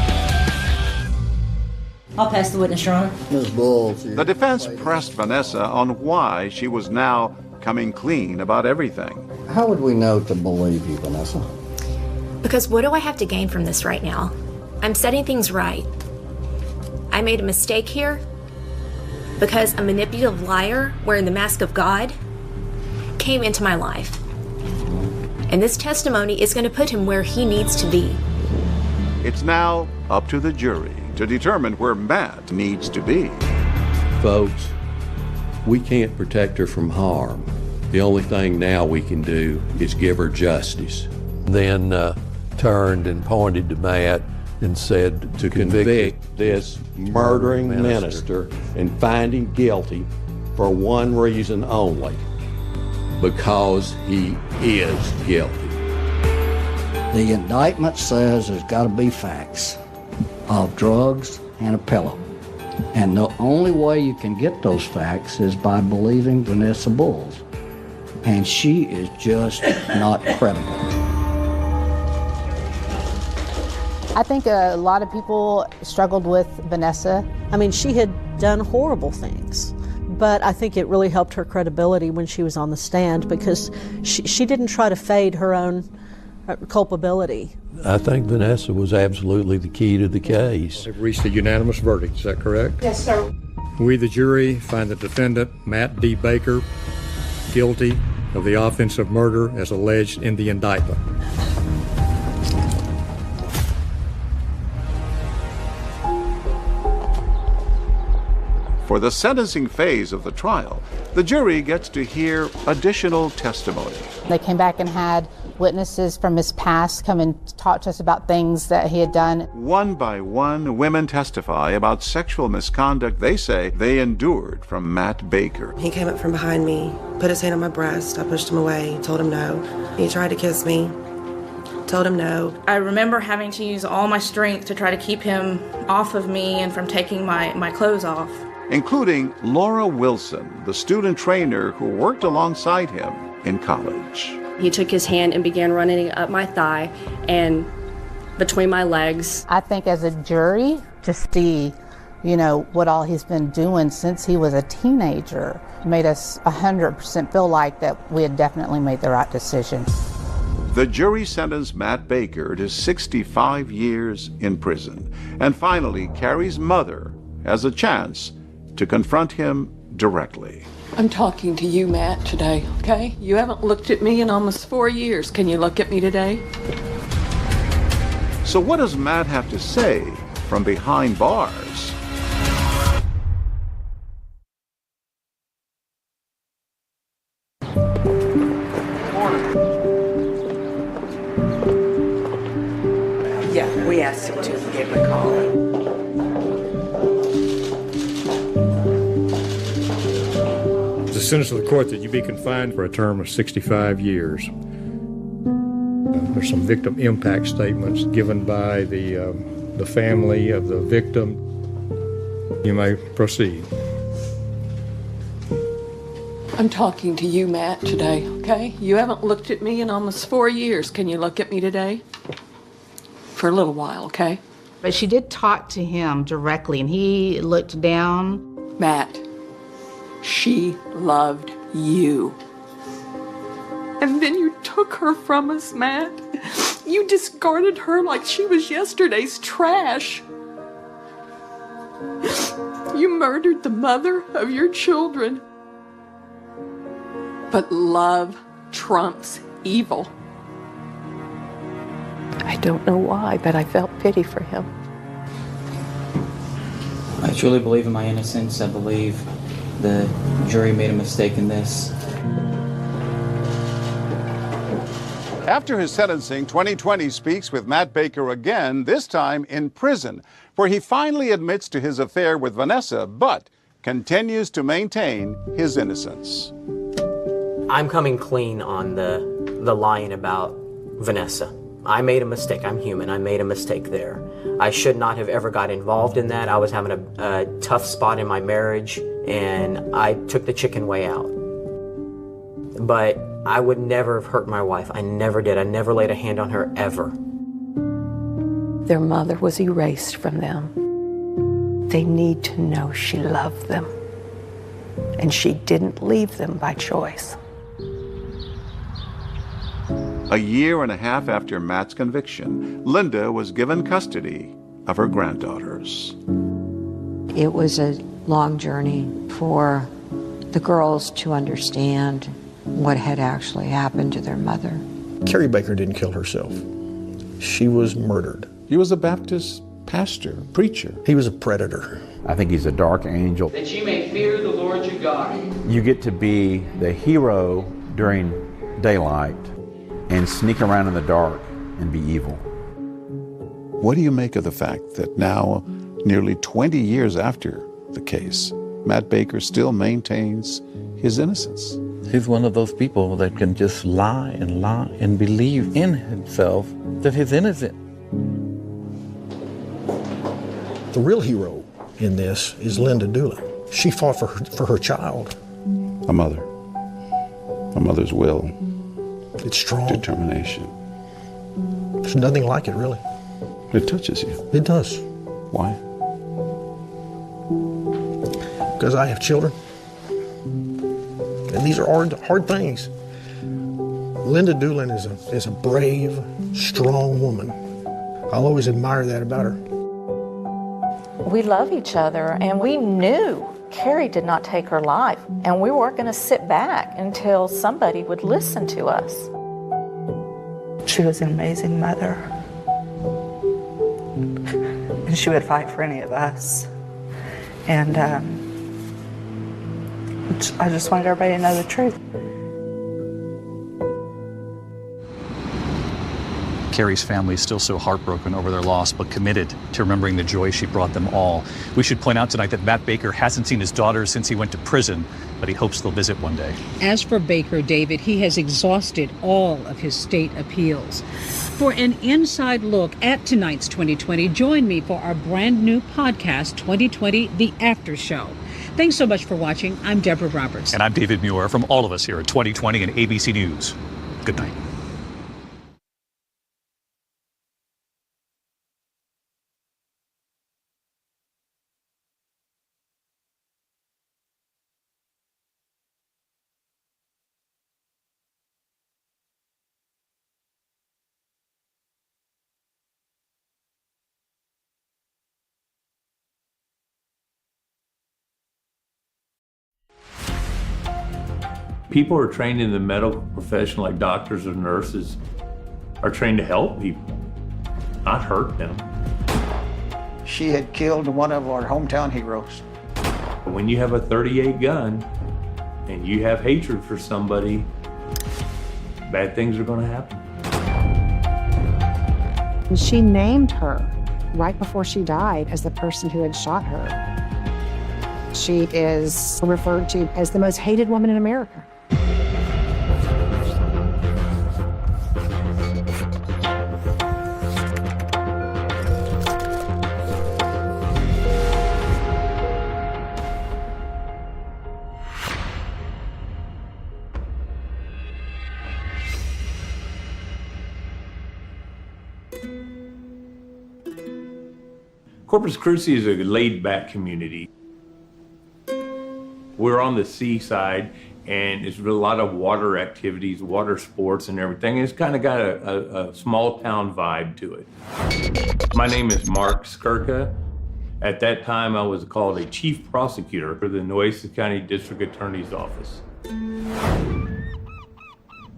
[SPEAKER 18] I'll pass the witness, Your Honor.
[SPEAKER 22] Ms. Bowles.
[SPEAKER 2] The defense pressed Vanessa on why she was now coming clean about everything.
[SPEAKER 22] How would we know to believe you, Vanessa?
[SPEAKER 11] Because what do I have to gain from this right now? I'm setting things right. I made a mistake here because a manipulative liar wearing the mask of God came into my life. And this testimony is going to put him where he needs to be.
[SPEAKER 2] It's now up to the jury to determine where Matt needs to be.
[SPEAKER 7] Folks, we can't protect her from harm. The only thing now we can do is give her justice. Then turned and pointed to Matt and said to convict this murdering minister and find him guilty for one reason only, because he is guilty.
[SPEAKER 22] The indictment says there's got to be facts of drugs and a pillow. And the only way you can get those facts is by believing Vanessa Bowles. And she is just not credible.
[SPEAKER 5] I think a lot of people struggled with Vanessa.
[SPEAKER 1] I mean, she had done horrible things, but I think it really helped her credibility when she was on the stand because she didn't try to fade her own culpability.
[SPEAKER 7] I think Vanessa was absolutely the key to the case.
[SPEAKER 19] They've reached a unanimous verdict, is that correct?
[SPEAKER 5] Yes, sir.
[SPEAKER 19] We, the jury, find the defendant, Matt D. Baker, guilty of the offense of murder as alleged in the indictment.
[SPEAKER 2] For the sentencing phase of the trial, the jury gets to hear additional testimony.
[SPEAKER 5] They came back and had witnesses from his past come and talk to us about things that he had done.
[SPEAKER 2] One by one, women testify about sexual misconduct they say they endured from Matt Baker.
[SPEAKER 10] He came up from behind me, put his hand on my breast. I pushed him away, told him no. He tried to kiss me, told him no.
[SPEAKER 3] I remember having to use all my strength to try to keep him off of me and from taking my clothes off.
[SPEAKER 2] Including Laura Wilson, the student trainer who worked alongside him in college.
[SPEAKER 15] He took his hand and began running up my thigh and between my legs.
[SPEAKER 5] I think as a jury, to see, what all he's been doing since he was a teenager made us 100% feel like that we had definitely made the right decision.
[SPEAKER 2] The jury sentenced Matt Baker to 65 years in prison. And finally, Carrie's mother has a chance to confront him directly.
[SPEAKER 8] I'm talking to you, Matt, today, okay? You haven't looked at me in almost 4 years. Can you look at me today?
[SPEAKER 2] So what does Matt have to say from behind bars?
[SPEAKER 8] Yeah, we asked him to. We gave him a call.
[SPEAKER 19] The sentence of the court that you be confined for a term of 65 years. There's some victim impact statements given by the family of the victim. You may proceed.
[SPEAKER 8] I'm talking to you, Matt, today, okay? You haven't looked at me in almost 4 years. Can you look at me today? For a little while, okay?
[SPEAKER 5] But she did talk to him directly, and he looked down.
[SPEAKER 8] Matt, she loved you. And then you took her from us, Matt. You discarded her like she was yesterday's trash. You murdered the mother of your children. But love trumps evil. I don't know why, but I felt pity for him.
[SPEAKER 21] I truly believe in my innocence. I believe the jury made a mistake in this.
[SPEAKER 2] After his sentencing, 2020 speaks with Matt Baker again, this time in prison, where he finally admits to his affair with Vanessa, but continues to maintain his innocence.
[SPEAKER 17] I'm coming clean on the lying about Vanessa. I made a mistake. I'm human. I made a mistake there. I should not have ever got involved in that. I was having a tough spot in my marriage, and I took the chicken way out. But I would never have hurt my wife. I never did. I never laid a hand on her, ever.
[SPEAKER 8] Their mother was erased from them. They need to know she loved them. And she didn't leave them by choice.
[SPEAKER 2] A year and a half after Matt's conviction, Linda was given custody of her granddaughters.
[SPEAKER 12] It was a long journey for the girls to understand what had actually happened to their mother.
[SPEAKER 6] Carrie Baker didn't kill herself. She was murdered.
[SPEAKER 2] He was a Baptist pastor, preacher.
[SPEAKER 6] He was a predator.
[SPEAKER 9] I think he's a dark angel.
[SPEAKER 4] That you may fear the Lord your God.
[SPEAKER 9] You get to be the hero during daylight and sneak around in the dark and be evil.
[SPEAKER 2] What do you make of the fact that now, nearly 20 years after the case, Matt Baker still maintains his innocence?
[SPEAKER 16] He's one of those people that can just lie and believe in himself that he's innocent.
[SPEAKER 6] The real hero in this is Linda Doolin. She fought for her child.
[SPEAKER 2] A mother. A mother's will.
[SPEAKER 6] It's strong.
[SPEAKER 2] Determination.
[SPEAKER 6] There's nothing like it, really.
[SPEAKER 2] It touches you.
[SPEAKER 6] It does.
[SPEAKER 2] Why?
[SPEAKER 6] Because I have children. And these are hard things. Linda Doolin is a brave, strong woman. I'll always admire that about her.
[SPEAKER 24] We love each other, and we knew Carrie did not take her life, and we weren't going to sit back until somebody would listen to us.
[SPEAKER 25] She was an amazing mother, and she would fight for any of us. And I just wanted everybody to know the truth.
[SPEAKER 13] Carrie's family is still so heartbroken over their loss, but committed to remembering the joy she brought them all. We should point out tonight that Matt Baker hasn't seen his daughter since he went to prison, but he hopes they'll visit one day.
[SPEAKER 14] As for Baker, David, he has exhausted all of his state appeals. For an inside look at tonight's 2020, join me for our brand new podcast, 2020, The After Show. Thanks so much for watching. I'm Deborah Roberts.
[SPEAKER 13] And I'm David Muir from all of us here at 2020 and ABC News. Good night.
[SPEAKER 18] People who are trained in the medical profession, like doctors or nurses, are trained to help people, not hurt them.
[SPEAKER 20] She had killed one of our hometown heroes.
[SPEAKER 18] When you have a .38 gun and you have hatred for somebody, bad things are going to happen.
[SPEAKER 23] She named her right before she died as the person who had shot her. She is referred to as the most hated woman in America.
[SPEAKER 18] Corpus Christi is a laid-back community. We're on the seaside, and it's a lot of water activities, water sports and everything. It's kind of got a small town vibe to it. My name is Mark Skirka. At that time, I was called a chief prosecutor for the Nueces County District Attorney's Office.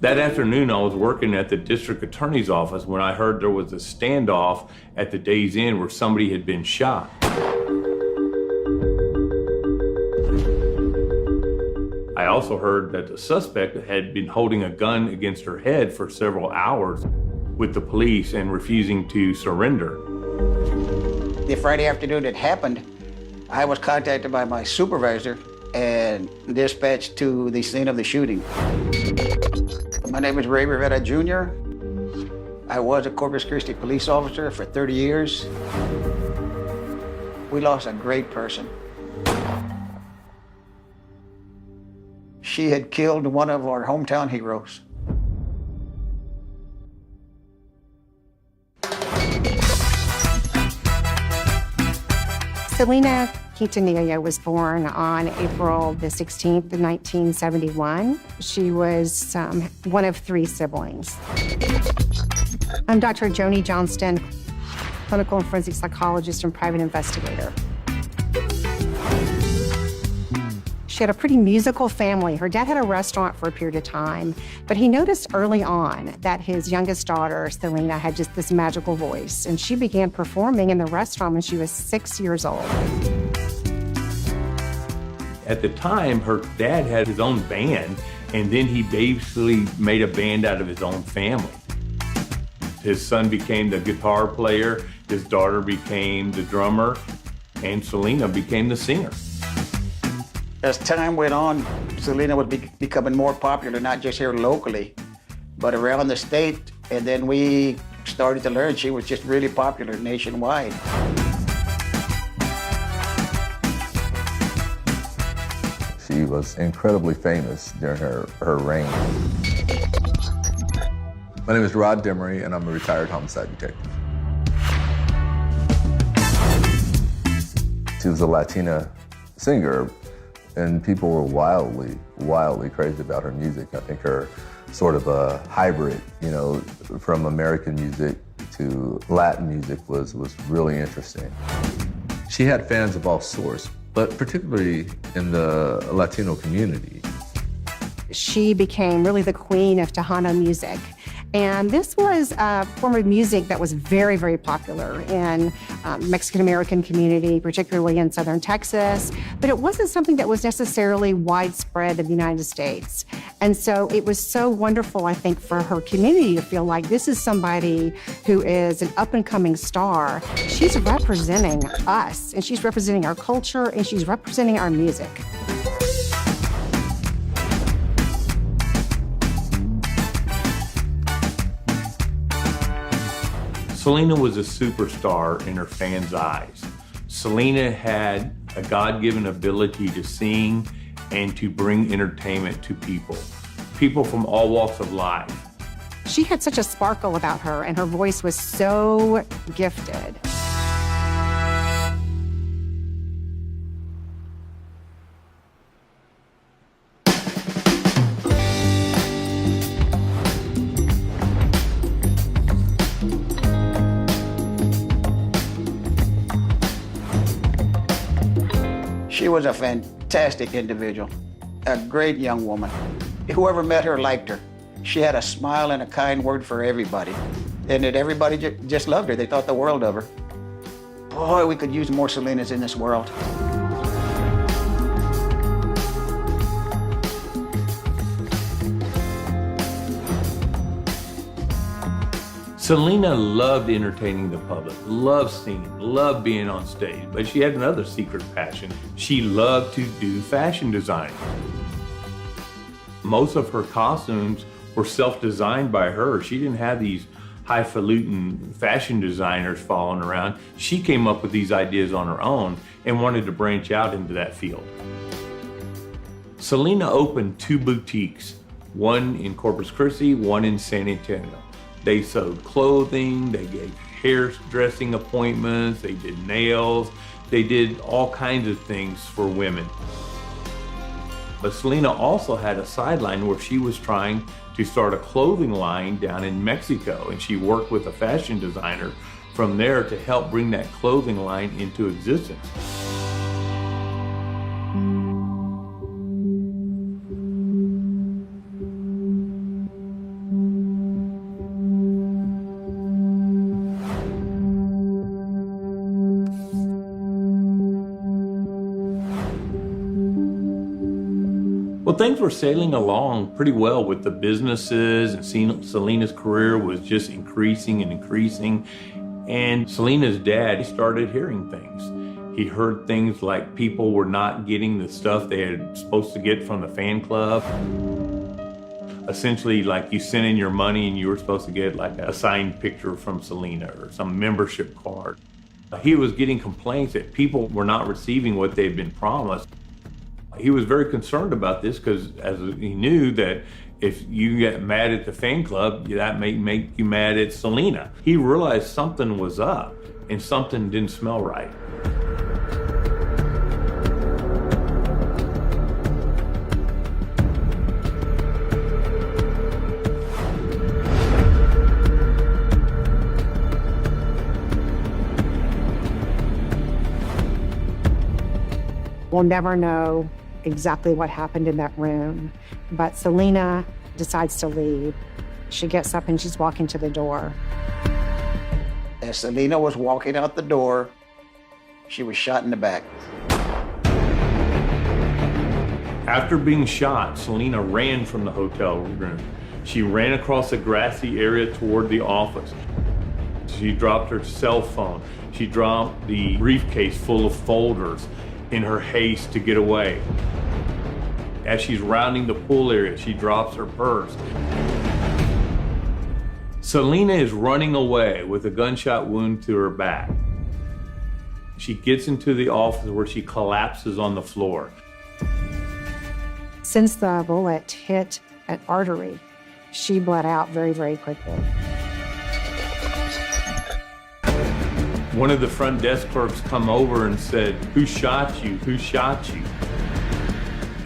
[SPEAKER 18] That afternoon, I was working at the district attorney's office when I heard there was a standoff at the Days Inn where somebody had been shot. I also heard that the suspect had been holding a gun against her head for several hours with the police and refusing to surrender.
[SPEAKER 20] The Friday afternoon it happened, I was contacted by my supervisor and dispatched to the scene of the shooting. My name is Ray Rivera Jr. I was a Corpus Christi police officer for 30 years. We lost a great person. She had killed one of our hometown heroes.
[SPEAKER 23] Selena Quintanilla was born on April the 16th, 1971. She was one of 3 siblings. I'm Dr. Joni Johnston, clinical and forensic psychologist and private investigator. She had a pretty musical family. Her dad had a restaurant for a period of time, but he noticed early on that his youngest daughter, Selena, had just this magical voice, and she began performing in the restaurant when she was 6 years old.
[SPEAKER 18] At the time, her dad had his own band, and then he basically made a band out of his own family. His son became the guitar player, his daughter became the drummer, and Selena became the singer.
[SPEAKER 20] As time went on, Selena was becoming more popular, not just here locally, but around the state. And then we started to learn she was just really popular nationwide.
[SPEAKER 26] She was incredibly famous during her reign. My name is Rod Demery, and I'm a retired homicide detective. She was a Latina singer, and people were wildly crazy about her music. I think her sort of a hybrid, from American music to Latin music was really interesting. She had fans of all sorts, but particularly in the Latino community.
[SPEAKER 23] She became really the queen of Tejano music. And this was a form of music that was very, very popular in Mexican-American community, particularly in southern Texas, but it wasn't something that was necessarily widespread in the United States. And so it was so wonderful, I think, for her community to feel like this is somebody who is an up-and-coming star. She's representing us, and she's representing our culture, and she's representing our music.
[SPEAKER 18] Selena was a superstar in her fans' eyes. Selena had a God-given ability to sing and to bring entertainment to people from all walks of life.
[SPEAKER 23] She had such a sparkle about her, and her voice was so gifted.
[SPEAKER 20] She was a fantastic individual, a great young woman. Whoever met her liked her. She had a smile and a kind word for everybody. And that everybody just loved her. They thought the world of her. Boy, we could use more Selenas in this world.
[SPEAKER 18] Selena loved entertaining the public, loved singing, loved being on stage, but she had another secret passion. She loved to do fashion design. Most of her costumes were self-designed by her. She didn't have these highfalutin fashion designers following around. She came up with these ideas on her own and wanted to branch out into that field. Selena opened 2 boutiques, one in Corpus Christi, one in San Antonio. They sewed clothing, they gave hairdressing appointments, they did nails, they did all kinds of things for women. But Selena also had a sideline where she was trying to start a clothing line down in Mexico, and she worked with a fashion designer from there to help bring that clothing line into existence. Well, things were sailing along pretty well with the businesses, and Selena's career was just increasing and increasing. And Selena's dad started hearing things. He heard things like people were not getting the stuff they had supposed to get from the fan club. Essentially, like you sent in your money and you were supposed to get like a signed picture from Selena or some membership card. He was getting complaints that people were not receiving what they'd been promised. He was very concerned about this because as he knew that if you get mad at the fan club, that may make you mad at Selena. He realized something was up and something didn't smell right.
[SPEAKER 23] We'll never know exactly what happened in that room, but Selena decides to leave. She gets up and she's walking to the door.
[SPEAKER 20] As Selena was walking out the door, she was shot in the back.
[SPEAKER 18] After being shot, Selena ran from the hotel room. She ran across a grassy area toward the office. She dropped her cell phone. She dropped the briefcase full of folders in her haste to get away. As she's rounding the pool area, she drops her purse. Selena is running away with a gunshot wound to her back. She gets into the office where she collapses on the floor.
[SPEAKER 23] Since the bullet hit an artery, she bled out very, very quickly.
[SPEAKER 18] One of the front desk clerks come over and said, "Who shot you? Who shot you?"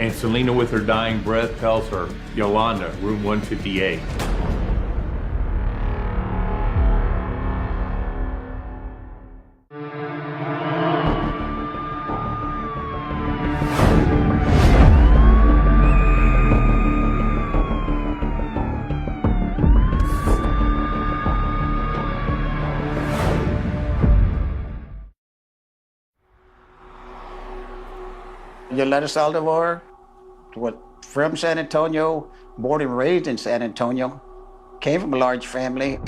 [SPEAKER 18] And Selena, with her dying breath, tells her, "Yolanda, room 158.
[SPEAKER 20] Yolanda Saldivar was from San Antonio, born and raised in San Antonio, came from a large family.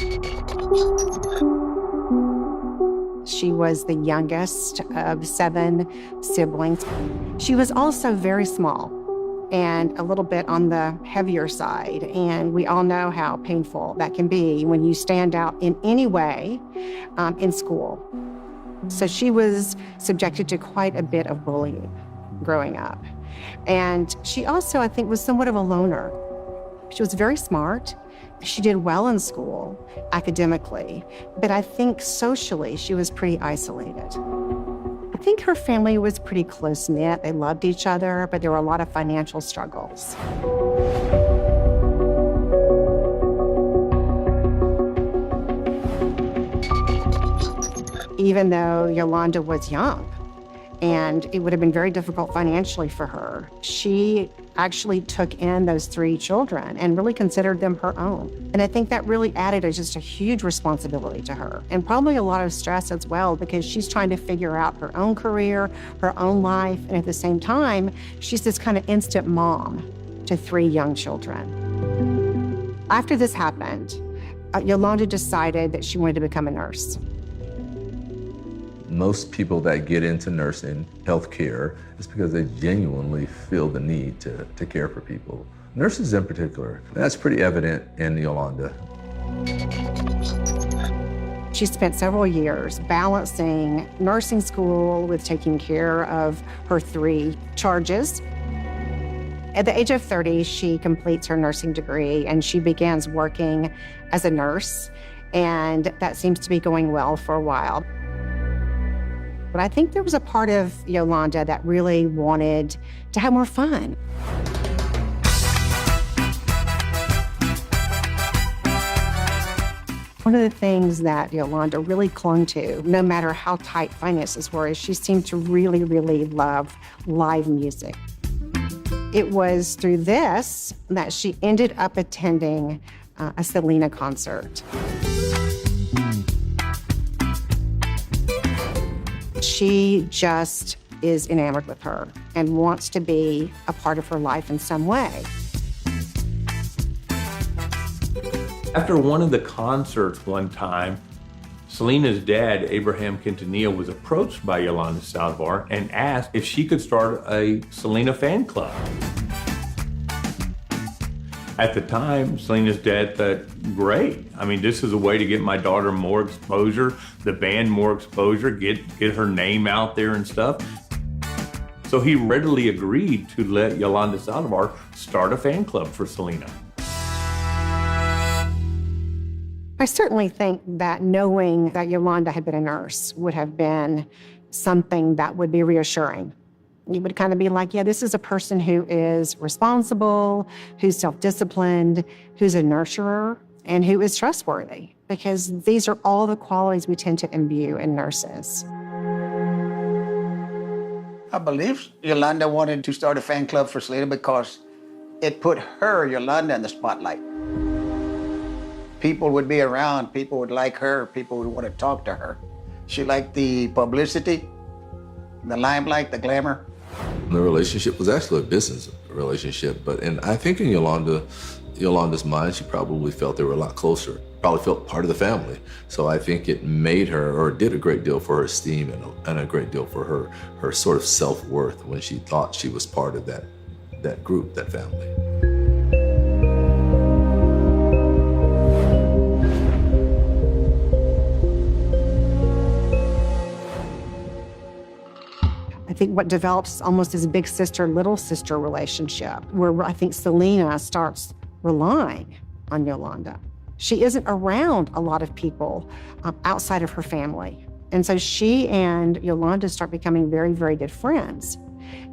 [SPEAKER 23] She was the youngest of 7 siblings. She was also very small and a little bit on the heavier side. And we all know how painful that can be when you stand out in any way in school. So she was subjected to quite a bit of bullying growing up. And she also, I think, was somewhat of a loner. She was very smart. She did well in school, academically, but I think socially she was pretty isolated. I think her family was pretty close-knit. They loved each other, but there were a lot of financial struggles. Even though Yolanda was young, and it would have been very difficult financially for her, she actually took in those 3 children and really considered them her own. And I think that really added just a huge responsibility to her, and probably a lot of stress as well, because she's trying to figure out her own career, her own life, and at the same time, she's this kind of instant mom to 3 young children. After this happened, Yolanda decided that she wanted to become a nurse.
[SPEAKER 26] Most people that get into nursing, healthcare, is because they genuinely feel the need to care for people. Nurses in particular. That's pretty evident in Yolanda.
[SPEAKER 23] She spent several years balancing nursing school with taking care of her 3 charges. At the age of 30, she completes her nursing degree and she begins working as a nurse, and that seems to be going well for a while. But I think there was a part of Yolanda that really wanted to have more fun. One of the things that Yolanda really clung to, no matter how tight finances were, is she seemed to really, really love live music. It was through this that she ended up attending a Selena concert. She just is enamored with her and wants to be a part of her life in some way.
[SPEAKER 18] After one of the concerts one time, Selena's dad, Abraham Quintanilla, was approached by Yolanda Saldivar and asked if she could start a Selena fan club. At the time, Selena's dad thought, great. I mean, this is a way to get my daughter more exposure, the band more exposure, get her name out there and stuff. So he readily agreed to let Yolanda Saldivar start a fan club for Selena.
[SPEAKER 23] I certainly think that knowing that Yolanda had been a nurse would have been something that would be reassuring. You would kind of be like, yeah, this is a person who is responsible, who's self-disciplined, who's a nurturer, and who is trustworthy, because these are all the qualities we tend to imbue in nurses.
[SPEAKER 20] I believe Yolanda wanted to start a fan club for Selena because it put her, Yolanda, in the spotlight. People would be around, people would like her, people would want to talk to her. She liked the publicity, the limelight, the glamour.
[SPEAKER 26] The relationship was actually a business relationship, and I think in Yolanda's mind, she probably felt they were a lot closer, probably felt part of the family. So I think it made her, or did a great deal for her esteem and a great deal for her sort of self-worth when she thought she was part of that group, that family.
[SPEAKER 23] I think what develops almost this big sister, little sister relationship, where I think Selena starts relying on Yolanda. She isn't around a lot of people outside of her family. And so she and Yolanda start becoming very, very good friends.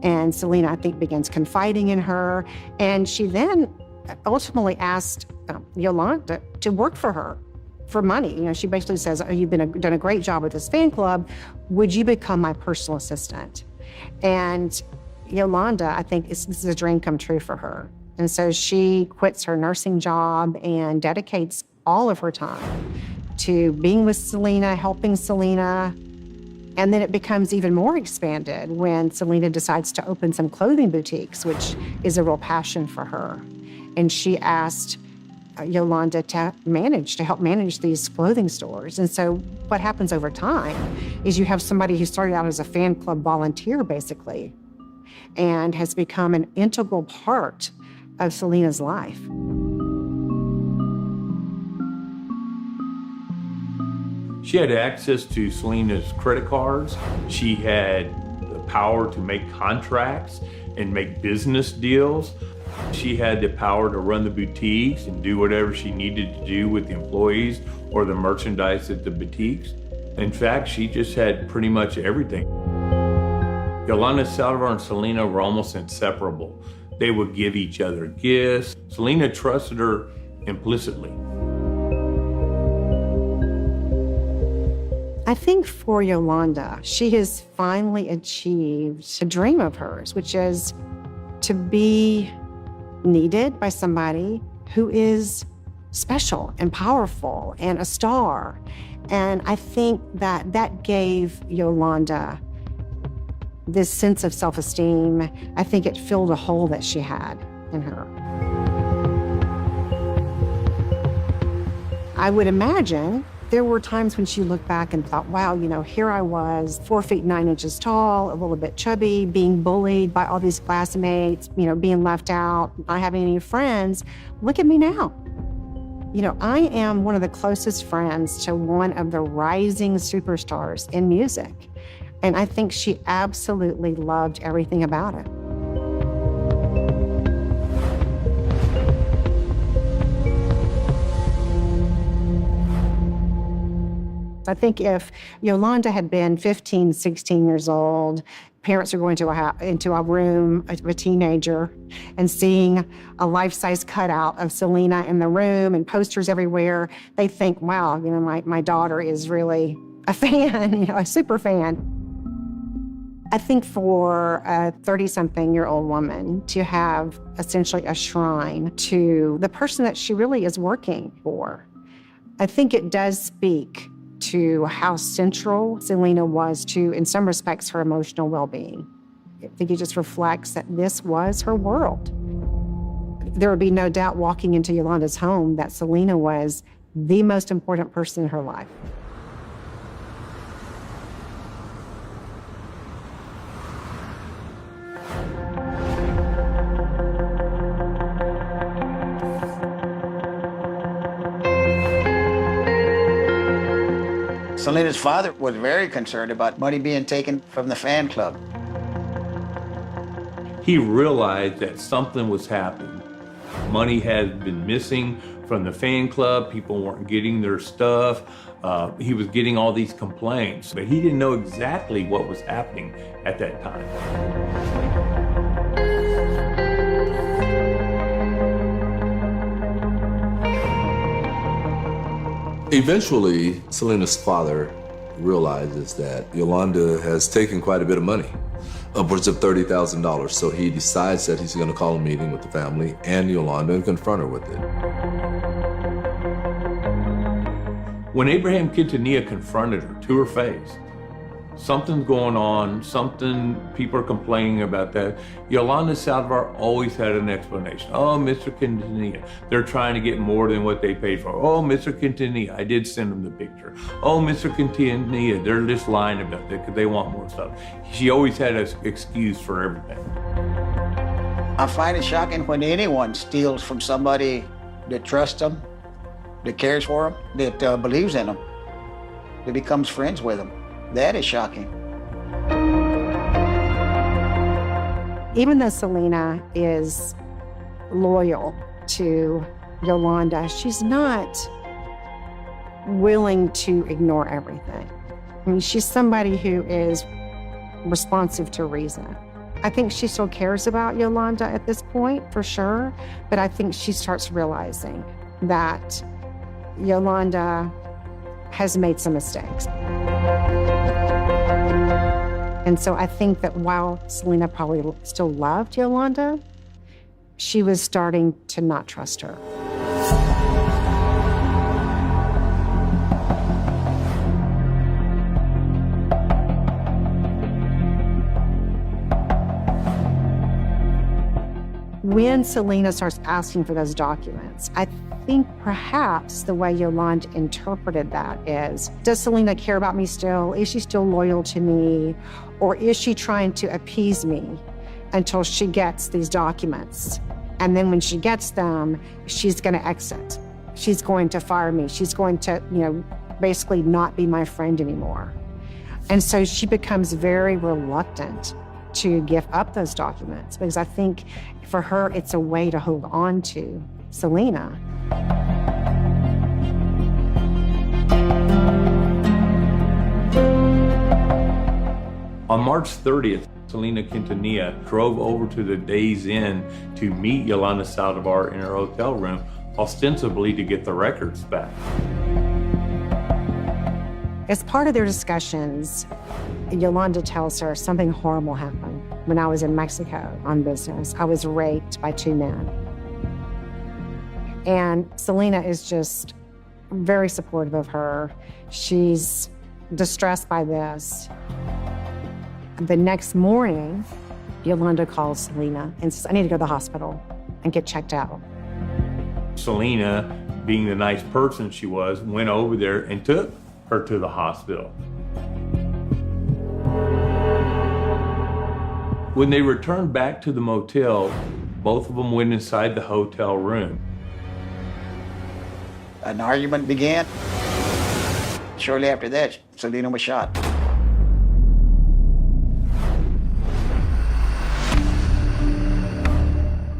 [SPEAKER 23] And Selena, I think, begins confiding in her. And she then ultimately asked Yolanda to work for her for money. You know, she basically says, oh, you've done a great job with this fan club. Would you become my personal assistant? And Yolanda, I think, this is a dream come true for her. And so she quits her nursing job and dedicates all of her time to being with Selena, helping Selena. And then it becomes even more expanded when Selena decides to open some clothing boutiques, which is a real passion for her. And she asked Yolanda to help manage these clothing stores. And so what happens over time is you have somebody who started out as a fan club volunteer, basically, and has become an integral part of Selena's life.
[SPEAKER 18] She had access to Selena's credit cards. She had the power to make contracts and make business deals. She had the power to run the boutiques and do whatever she needed to do with the employees or the merchandise at the boutiques. In fact, she just had pretty much everything. Yolanda Saldivar and Selena were almost inseparable. They would give each other gifts. Selena trusted her implicitly.
[SPEAKER 23] I think for Yolanda, she has finally achieved a dream of hers, which is to be needed by somebody who is special and powerful and a star. And I think that gave Yolanda this sense of self-esteem. I think it filled a hole that she had in her. I would imagine there were times when she looked back and thought, wow, here I was, 4 feet 9 inches tall, a little bit chubby, being bullied by all these classmates, being left out, not having any friends. Look at me now. I am one of the closest friends to one of the rising superstars in music. And I think she absolutely loved everything about it. I think if Yolanda had been 15, 16 years old, parents are going into a room of a teenager and seeing a life-size cutout of Selena in the room and posters everywhere, they think, wow, my daughter is really a fan, a super fan. I think for a 30-something-year-old woman to have essentially a shrine to the person that she really is working for, I think it does speak to how central Selena was to, in some respects, her emotional well-being. I think it just reflects that this was her world. There would be no doubt walking into Yolanda's home that Selena was the most important person in her life.
[SPEAKER 20] Selena's father was very concerned about money being taken from the fan club.
[SPEAKER 18] He realized that something was happening. Money had been missing from the fan club. People weren't getting their stuff. He was getting all these complaints, but he didn't know exactly what was happening at that time.
[SPEAKER 26] Eventually, Selena's father realizes that Yolanda has taken quite a bit of money, upwards of $30,000. So he decides that he's going to call a meeting with the family and Yolanda and confront her with it.
[SPEAKER 18] When Abraham Quintanilla confronted her to her face, something's going on, people are complaining about that. Yolanda Saldivar always had an explanation. Oh, Mr. Quintanilla, they're trying to get more than what they paid for. Oh, Mr. Quintanilla, I did send them the picture. Oh, Mr. Quintanilla, they're just lying about that because they want more stuff. She always had an excuse for everything.
[SPEAKER 20] I find it shocking when anyone steals from somebody that trusts them, that cares for them, that believes in them, that becomes friends with them. That is shocking.
[SPEAKER 23] Even though Selena is loyal to Yolanda, she's not willing to ignore everything. I mean, she's somebody who is responsive to reason. I think she still cares about Yolanda at this point, for sure, but I think she starts realizing that Yolanda has made some mistakes. And so I think that while Selena probably still loved Yolanda, she was starting to not trust her. When Selena starts asking for those documents, I think perhaps the way Yolanda interpreted that is, does Selena care about me still? Is she still loyal to me? Or is she trying to appease me until she gets these documents? And then when she gets them, she's going to exit. She's going to fire me. She's going to, basically not be my friend anymore. And so she becomes very reluctant to give up those documents because I think for her, it's a way to hold on to Selena.
[SPEAKER 18] On March 30th, Selena Quintanilla drove over to the Days Inn to meet Yolanda Saldivar in her hotel room, ostensibly to get the records back.
[SPEAKER 23] As part of their discussions, Yolanda tells her something horrible happened when I was in Mexico on business. I was raped by 2 men. And Selena is just very supportive of her. She's distressed by this. The next morning, Yolanda calls Selena and says, I need to go to the hospital and get checked out.
[SPEAKER 18] Selena, being the nice person she was, went over there and took her to the hospital. When they returned back to the motel, both of them went inside the hotel room.
[SPEAKER 20] An argument began. Shortly after that, Selena was shot.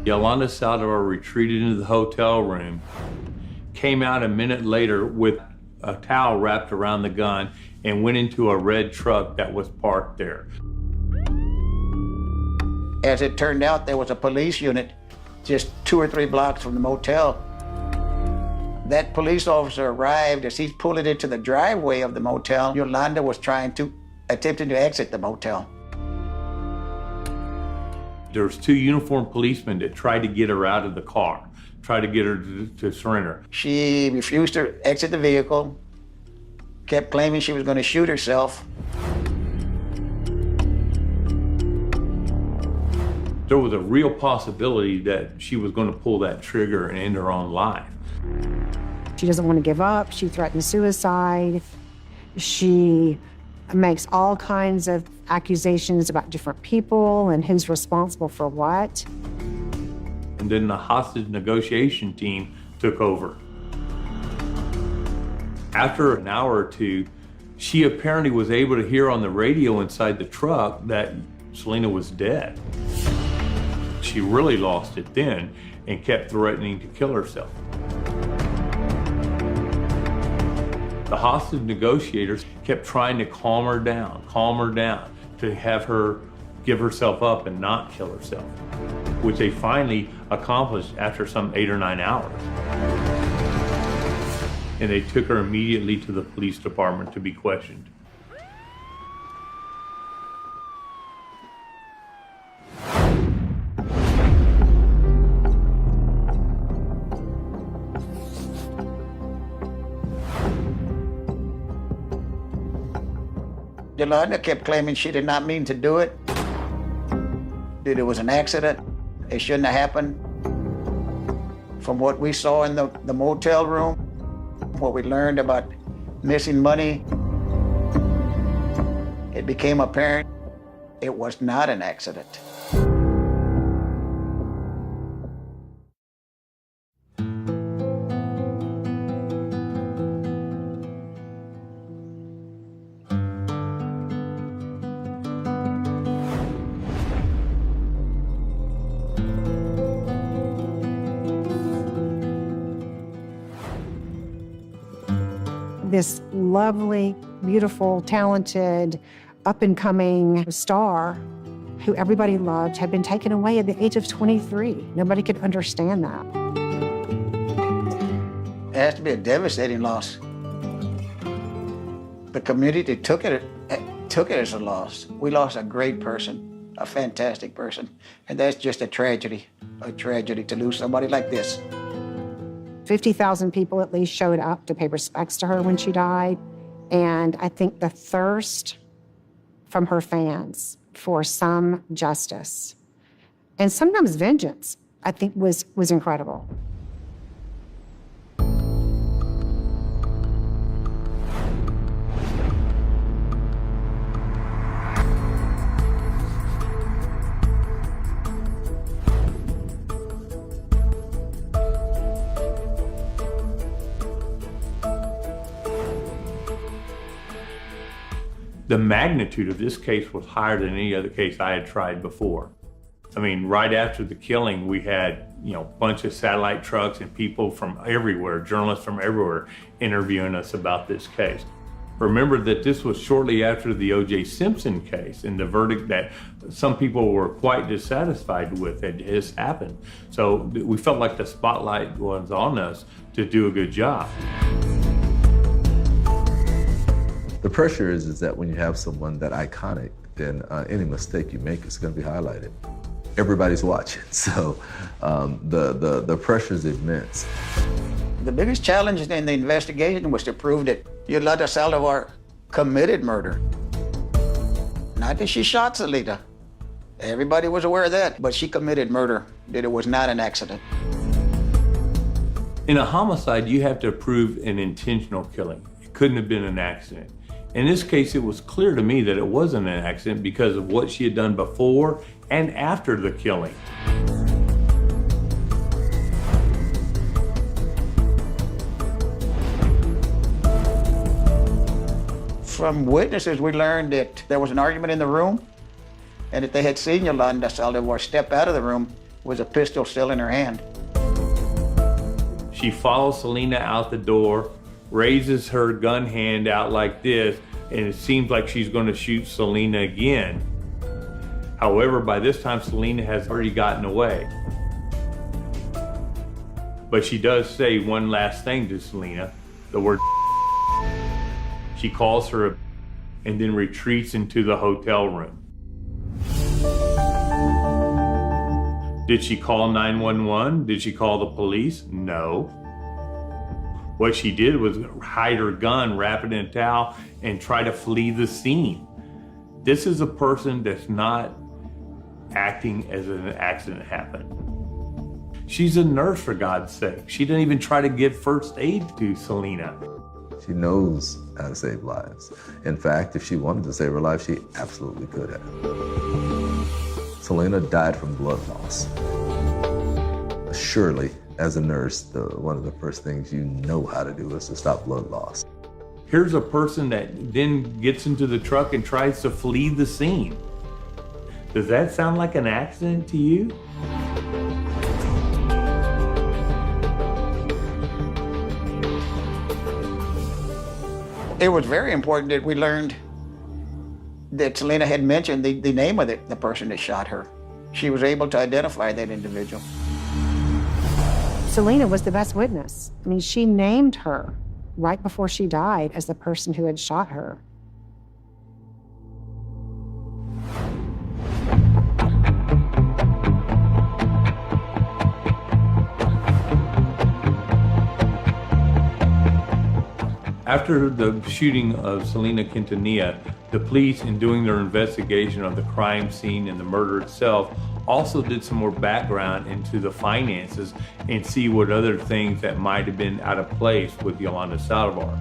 [SPEAKER 18] Yolanda Saldivar retreated into the hotel room, came out a minute later with a towel wrapped around the gun, and went into a red truck that was parked there.
[SPEAKER 20] As it turned out, there was a police unit just 2 or 3 blocks from the motel. That police officer arrived as he's pulling into the driveway of the motel. Yolanda was attempting to exit the motel.
[SPEAKER 18] There was 2 uniformed policemen that tried to get her out of the car, tried to get her to surrender.
[SPEAKER 20] She refused to exit the vehicle, kept claiming she was going to shoot herself.
[SPEAKER 18] There was a real possibility that she was going to pull that trigger and end her own life.
[SPEAKER 23] She doesn't want to give up. She threatened suicide. She makes all kinds of accusations about different people and who's responsible for what.
[SPEAKER 18] And then the hostage negotiation team took over. After an hour or 2, she apparently was able to hear on the radio inside the truck that Selena was dead. She really lost it then and kept threatening to kill herself. The hostage negotiators kept trying to calm her down, to have her give herself up and not kill herself, which they finally accomplished after some 8 or 9 hours. And they took her immediately to the police department to be questioned.
[SPEAKER 20] Yolanda kept claiming she did not mean to do it, that it was an accident, it shouldn't have happened. From what we saw in the motel room, what we learned about missing money, it became apparent it was not an accident. This lovely, beautiful, talented, up-and-coming star who everybody loved had been taken away at the age of 23. Nobody could understand that. It has to be a devastating loss. The community took it as a loss. We lost a great person, a fantastic person, and that's just a tragedy to lose somebody like this. 50,000 people at least showed up to pay respects to her when she died. And I think the thirst from her fans for some justice and sometimes vengeance
[SPEAKER 23] I think was incredible.
[SPEAKER 18] The magnitude of this case was higher than any other case I had tried before. I mean, right after the killing, we had, a bunch of satellite trucks and people from everywhere, journalists from everywhere, interviewing us about this case. Remember that this was shortly after the O.J. Simpson case and the verdict that some people were quite dissatisfied with had just happened. So we felt like the spotlight was on us to do a good job.
[SPEAKER 26] The pressure is that when you have someone that iconic, then any mistake you make is going to be highlighted. Everybody's watching, so the pressure is immense.
[SPEAKER 20] The biggest challenge in the investigation was to prove that Yolanda Saldivar committed murder. Not that she shot Selena. Everybody was aware of that, but she committed murder, that it was not an accident.
[SPEAKER 18] In a homicide, you have to prove an intentional killing. It couldn't have been an accident. In this case, it was clear to me that it wasn't an accident because of what she had done before and after the killing.
[SPEAKER 20] From witnesses, we learned that there was an argument in the room and that they had seen Yolanda Saldivar step out of the room with a pistol still in her hand.
[SPEAKER 18] She follows Selena out the door, raises her gun hand out like this, and it seems like she's going to shoot Selena again. However, by this time, Selena has already gotten away. But she does say one last thing to Selena, the word. She calls her and then retreats into the hotel room. Did she call 911? Did she call the police? No. What she did was hide her gun, wrap it in a towel, and try to flee the scene. This is a person that's not acting as an accident happened. She's a nurse, for God's sake. She didn't even try to give first aid to Selena.
[SPEAKER 26] She knows how to save lives. In fact, if she wanted to save her life, she absolutely could have. Selena died from blood loss. Surely, as a nurse, one of the first things you know how to do is to stop blood loss.
[SPEAKER 18] Here's a person that then gets into the truck and tries to flee the scene. Does that sound like an accident to you?
[SPEAKER 20] It was very important that we learned that Selena had mentioned the name of the person that shot her. She was able to identify that individual.
[SPEAKER 23] Selena was the best witness. I mean, she named her right before she died as the person who had shot her.
[SPEAKER 18] After the shooting of Selena Quintanilla, the police, in doing their investigation of the crime scene and the murder itself, also did some more background into the finances and see what other things that might have been out of place with Yolanda Saldivar.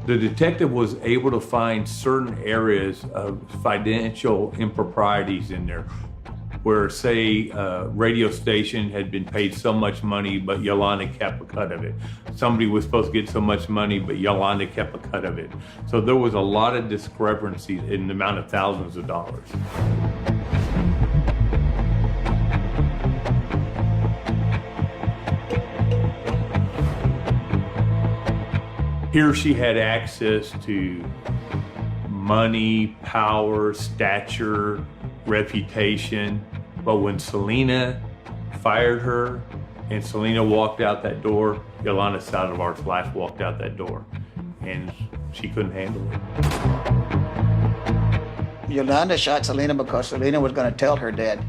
[SPEAKER 18] The detective was able to find certain areas of financial improprieties in there, where, say, a radio station had been paid so much money, but Yolanda kept a cut of it. Somebody was supposed to get so much money, but Yolanda kept a cut of it. So there was a lot of discrepancies in the amount of thousands of dollars. Here she had access to money, power, stature, reputation. But when Selena fired her and Selena walked out that door, Yolanda Saldivar's life walked out that door, and she couldn't handle it.
[SPEAKER 20] Yolanda shot Selena because Selena was going to tell her dad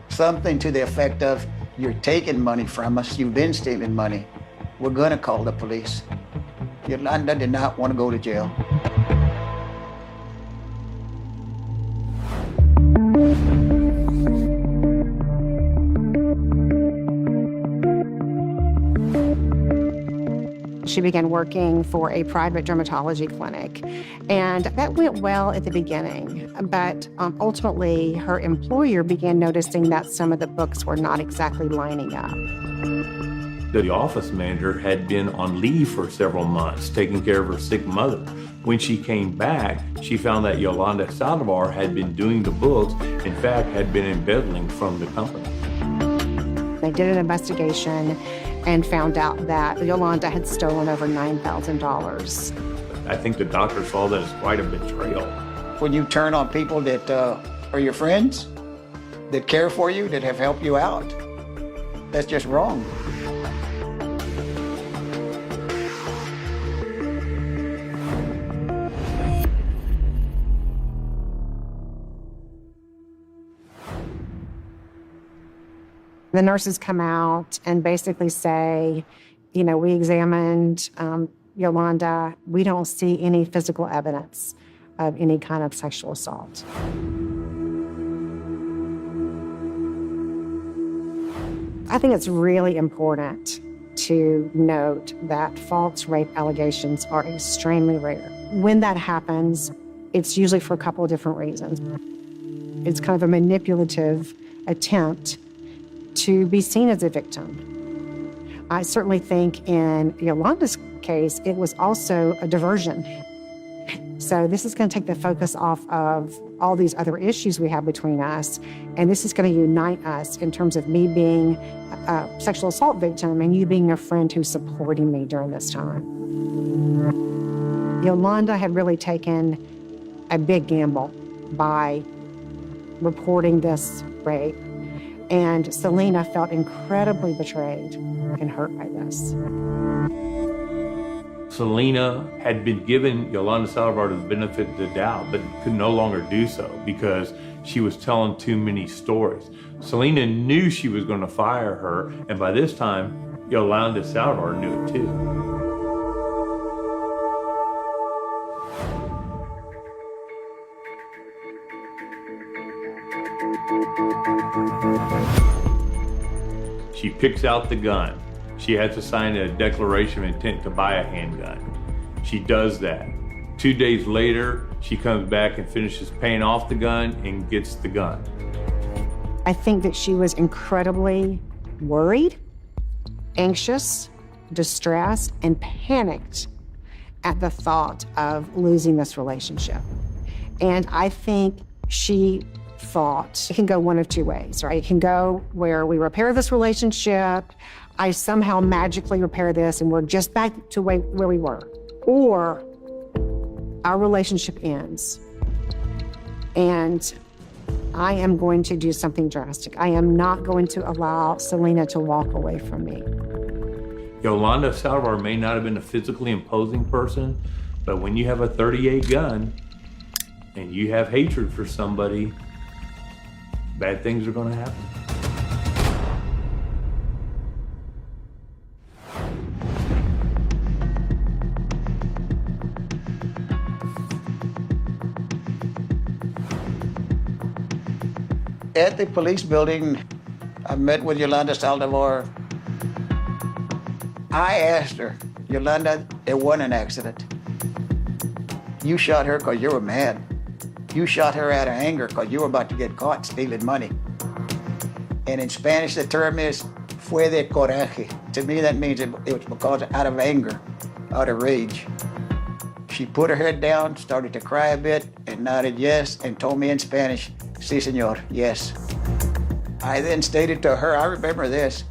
[SPEAKER 20] something to the effect of, "You're taking money from us, you've been stealing money, we're going to call the police." Yolanda did not want to go to jail.
[SPEAKER 23] She began working for a private dermatology clinic, and that went well at the beginning. But ultimately, her employer began noticing that some of the books were not exactly lining up.
[SPEAKER 18] The office manager had been on leave for several months, taking care of her sick mother. When she came back, she found that Yolanda Saldivar had been doing the books, in fact, had been embezzling from the company.
[SPEAKER 23] They did an investigation and found out that Yolanda had stolen over $9,000.
[SPEAKER 18] I think the doctor saw that as quite a betrayal.
[SPEAKER 20] When you turn on people that are your friends, that care for you, that have helped you out, that's just wrong. The nurses come out and basically say, you know, we examined Yolanda. We don't see any physical evidence of any kind of sexual assault. I think it's really important to note that false rape allegations are extremely rare. When that happens, it's usually for a couple of different reasons. It's kind of a manipulative attempt to be seen as a victim. I certainly think in Yolanda's case, it was also a diversion. So this is going to take the focus off of all these other issues we have between us, and this is going to unite us in terms of me being a sexual assault victim and you being a friend who's supporting me during this time. Yolanda had really taken a big gamble by reporting this rape, and Selena felt incredibly betrayed and hurt by this.
[SPEAKER 18] Selena had been given Yolanda Saldivar the benefit of the doubt, but could no longer do so because she was telling too many stories. Selena knew she was going to fire her, and by this time, Yolanda Saldivar knew it too. She picks out the gun. She has to sign a declaration of intent to buy a handgun. She does that. 2 days later, she comes back and finishes paying off the gun and gets the gun.
[SPEAKER 23] I think that she was incredibly worried, anxious, distressed, and panicked at the thought of losing this relationship. And I think she thought it can go one of two ways, right? It can go where we repair this relationship, I somehow magically repair this and we're just back to where we were. Or our relationship ends and I am going to do something drastic. I am not going to allow Selena to walk away from me.
[SPEAKER 18] Yolanda Saldivar may not have been a physically imposing person, but when you have a .38 gun and you have hatred for somebody, bad things are going to happen.
[SPEAKER 20] At the police building, I met with Yolanda Saldivar. I asked her, Yolanda, it wasn't an accident. You shot her because you were mad. You shot her out of anger because you were about to get caught stealing money. And in Spanish, the term is fue de coraje. To me, that means it was because out of anger, out of rage. She put her head down, started to cry a bit, and nodded yes, and told me in Spanish, sí, señor, yes. I then stated to her, I remember this,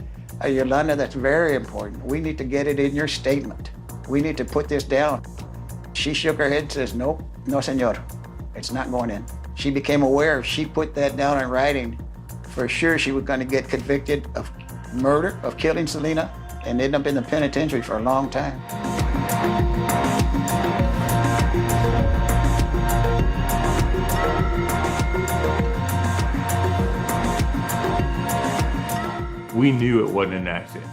[SPEAKER 20] Yolanda, that's very important. We need to get it in your statement. We need to put this down. She shook her head and says, no, no, señor, it's not going in. She became aware if she put that down in writing, for sure she was going to get convicted of murder, of killing Selena, and end up in the penitentiary for a long time.
[SPEAKER 18] We knew it wasn't an accident.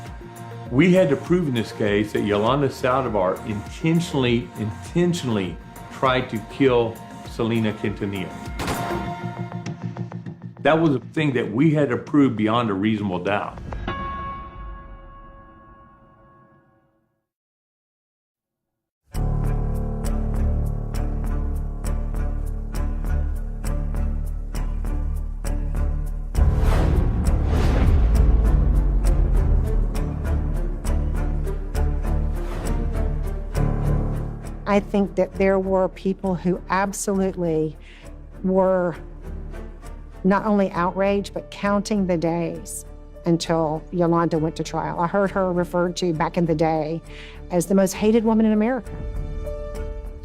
[SPEAKER 18] We had to prove in this case that Yolanda Saldivar intentionally tried to kill Selena Quintanilla. That was a thing that we had to prove beyond a reasonable doubt.
[SPEAKER 23] I think that there were people who absolutely were not only outraged, but counting the days until Yolanda went to trial. I heard her referred to back in the day as the most hated woman in America.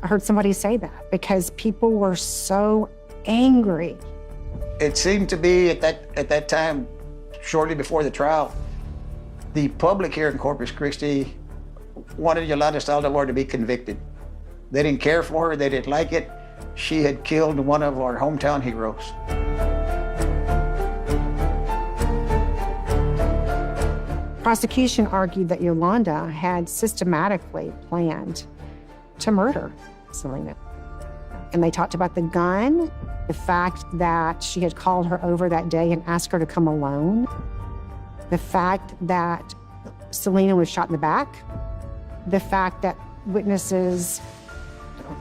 [SPEAKER 23] I heard somebody say that because people were so angry.
[SPEAKER 20] It seemed to be at that time, shortly before the trial, the public here in Corpus Christi wanted Yolanda Saldivar to be convicted. They didn't care for her, they didn't like it. She had killed one of our hometown heroes.
[SPEAKER 23] Prosecution argued that Yolanda had systematically planned to murder Selena. And they talked about the gun, the fact that she had called her over that day and asked her to come alone, the fact that Selena was shot in the back, the fact that witnesses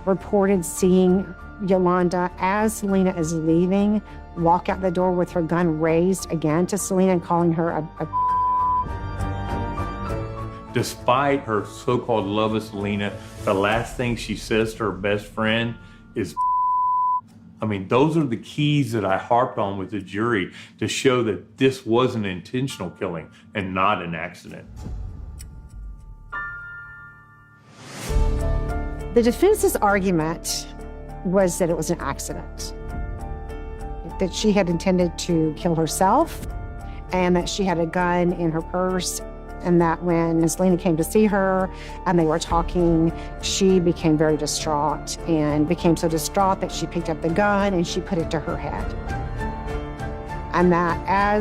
[SPEAKER 23] reported seeing Yolanda as Selena is leaving, walk out the door with her gun raised again to Selena and calling her a
[SPEAKER 18] Despite her so-called love of Selena, the last thing she says to her best friend is I mean, those are the keys that I harped on with the jury to show that this was an intentional killing and not an accident.
[SPEAKER 23] The defense's argument was that it was an accident, that she had intended to kill herself and that she had a gun in her purse, and that when Selena came to see her and they were talking, she became very distraught and became so distraught that she picked up the gun and she put it to her head. And that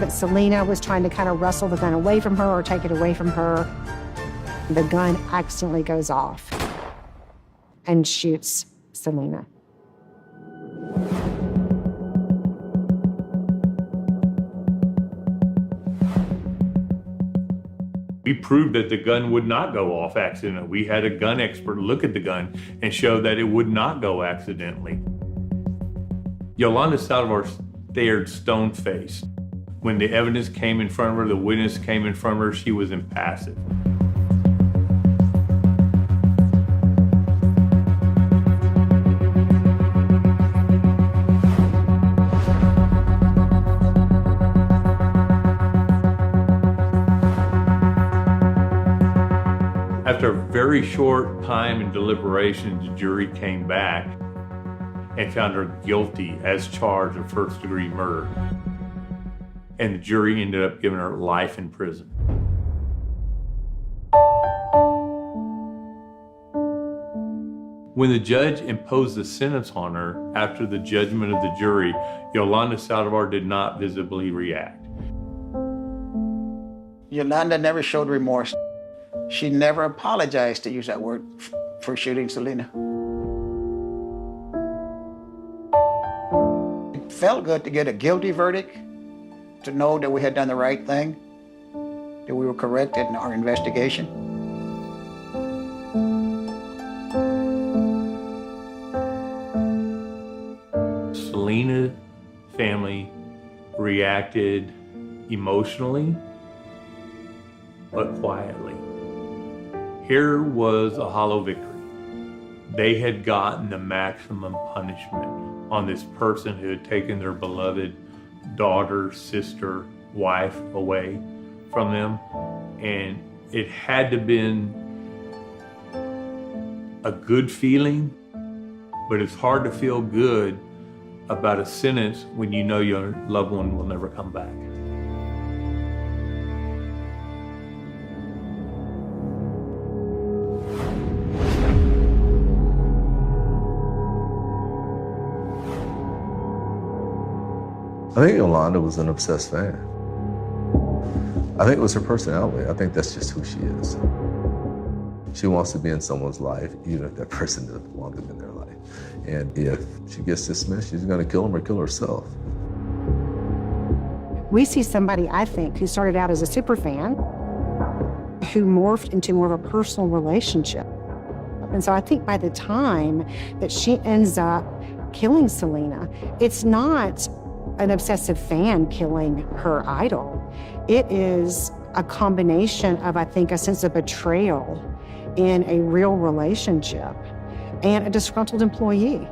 [SPEAKER 23] Selena was trying to kind of wrestle the gun away from her or take it away from her, the gun accidentally goes off and shoots Selena.
[SPEAKER 18] We proved that the gun would not go off accidentally. We had a gun expert look at the gun and show that it would not go accidentally. Yolanda Saldivar stared stone-faced. When the evidence came in front of her, the witness came in front of her, she was impassive. After a very short time in deliberation, the jury came back and found her guilty as charged of first-degree murder. And the jury ended up giving her life in prison. When the judge imposed the sentence on her after the judgment of the jury, Yolanda Saldivar did not visibly react.
[SPEAKER 20] Yolanda never showed remorse. She never apologized, to use that word, for shooting Selena. It felt good to get a guilty verdict, to know that we had done the right thing, that we were correct in our investigation.
[SPEAKER 18] Selena's family reacted emotionally, but quietly. Here was a hollow victory. They had gotten the maximum punishment on this person who had taken their beloved daughter, sister, wife away from them. And it had to have been a good feeling, but it's hard to feel good about a sentence when you know your loved one will never come back.
[SPEAKER 26] I think Yolanda was an obsessed fan. I think it was her personality. I think that's just who she is. She wants to be in someone's life, even if that person doesn't want them in their life. And if she gets dismissed, she's going to kill him or kill herself.
[SPEAKER 23] We see somebody, I think, who started out as a super fan, who morphed into more of a personal relationship. And so I think by the time that she ends up killing Selena, it's not an obsessive fan killing her idol. It is a combination of, I think, a sense of betrayal in a real relationship and a disgruntled employee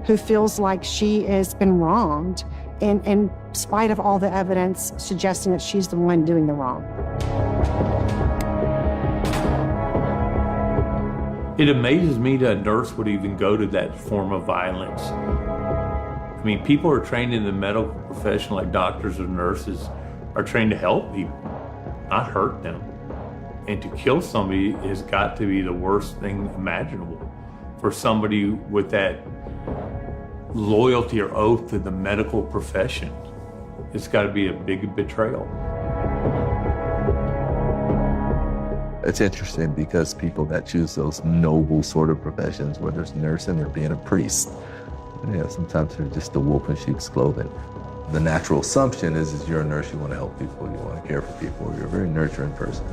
[SPEAKER 23] who feels like she has been wronged in spite of all the evidence suggesting that she's the one doing the wrong.
[SPEAKER 18] It amazes me that a nurse would even go to that form of violence. I mean, people are trained in the medical profession, like doctors or nurses, are trained to help people, not hurt them. And to kill somebody has got to be the worst thing imaginable for somebody with that loyalty or oath to the medical profession. It's got to be a big betrayal.
[SPEAKER 26] It's interesting because people that choose those noble sort of professions, whether it's nursing or being a priest, sometimes they're just a wolf in sheep's clothing. The natural assumption is you're a nurse, you want to help people, you want to care for people, you're a very nurturing person.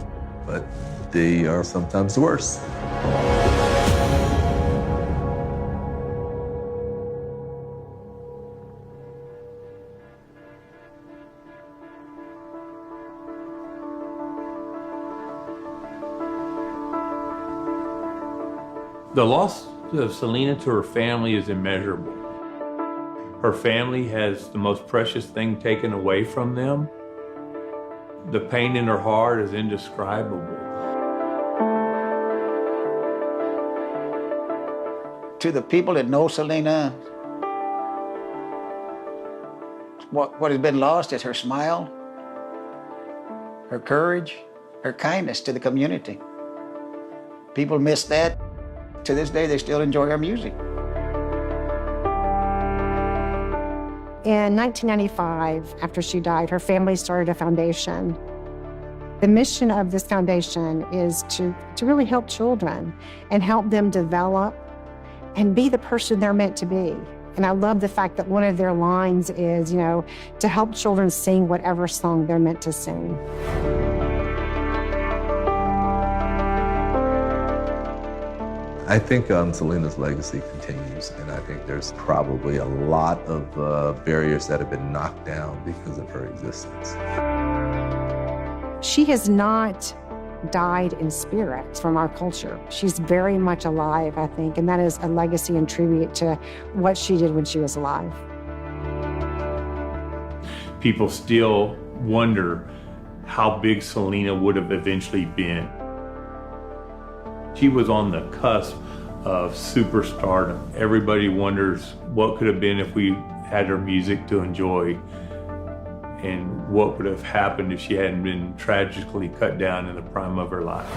[SPEAKER 26] But they are sometimes worse.
[SPEAKER 18] The loss of Selena to her family is immeasurable. Her family has the most precious thing taken away from them. The pain in her heart is indescribable.
[SPEAKER 20] To the people that know Selena, what has been lost is her smile, her courage, her kindness to the community. People miss that. To this day, they still enjoy her music.
[SPEAKER 23] In 1995, after she died, her family started a foundation. The mission of this foundation is to really help children and help them develop and be the person they're meant to be. And I love the fact that one of their lines is, to help children sing whatever song they're meant to sing.
[SPEAKER 26] I think Selena's legacy continues, and I think there's probably a lot of barriers that have been knocked down because of her existence.
[SPEAKER 23] She has not died in spirit from our culture. She's very much alive, I think, and that is a legacy and tribute to what she did when she was alive.
[SPEAKER 18] People still wonder how big Selena would have eventually been. She was on the cusp of superstardom. Everybody wonders what could have been if we had her music to enjoy, and what would have happened if she hadn't been tragically cut down in the prime of her life.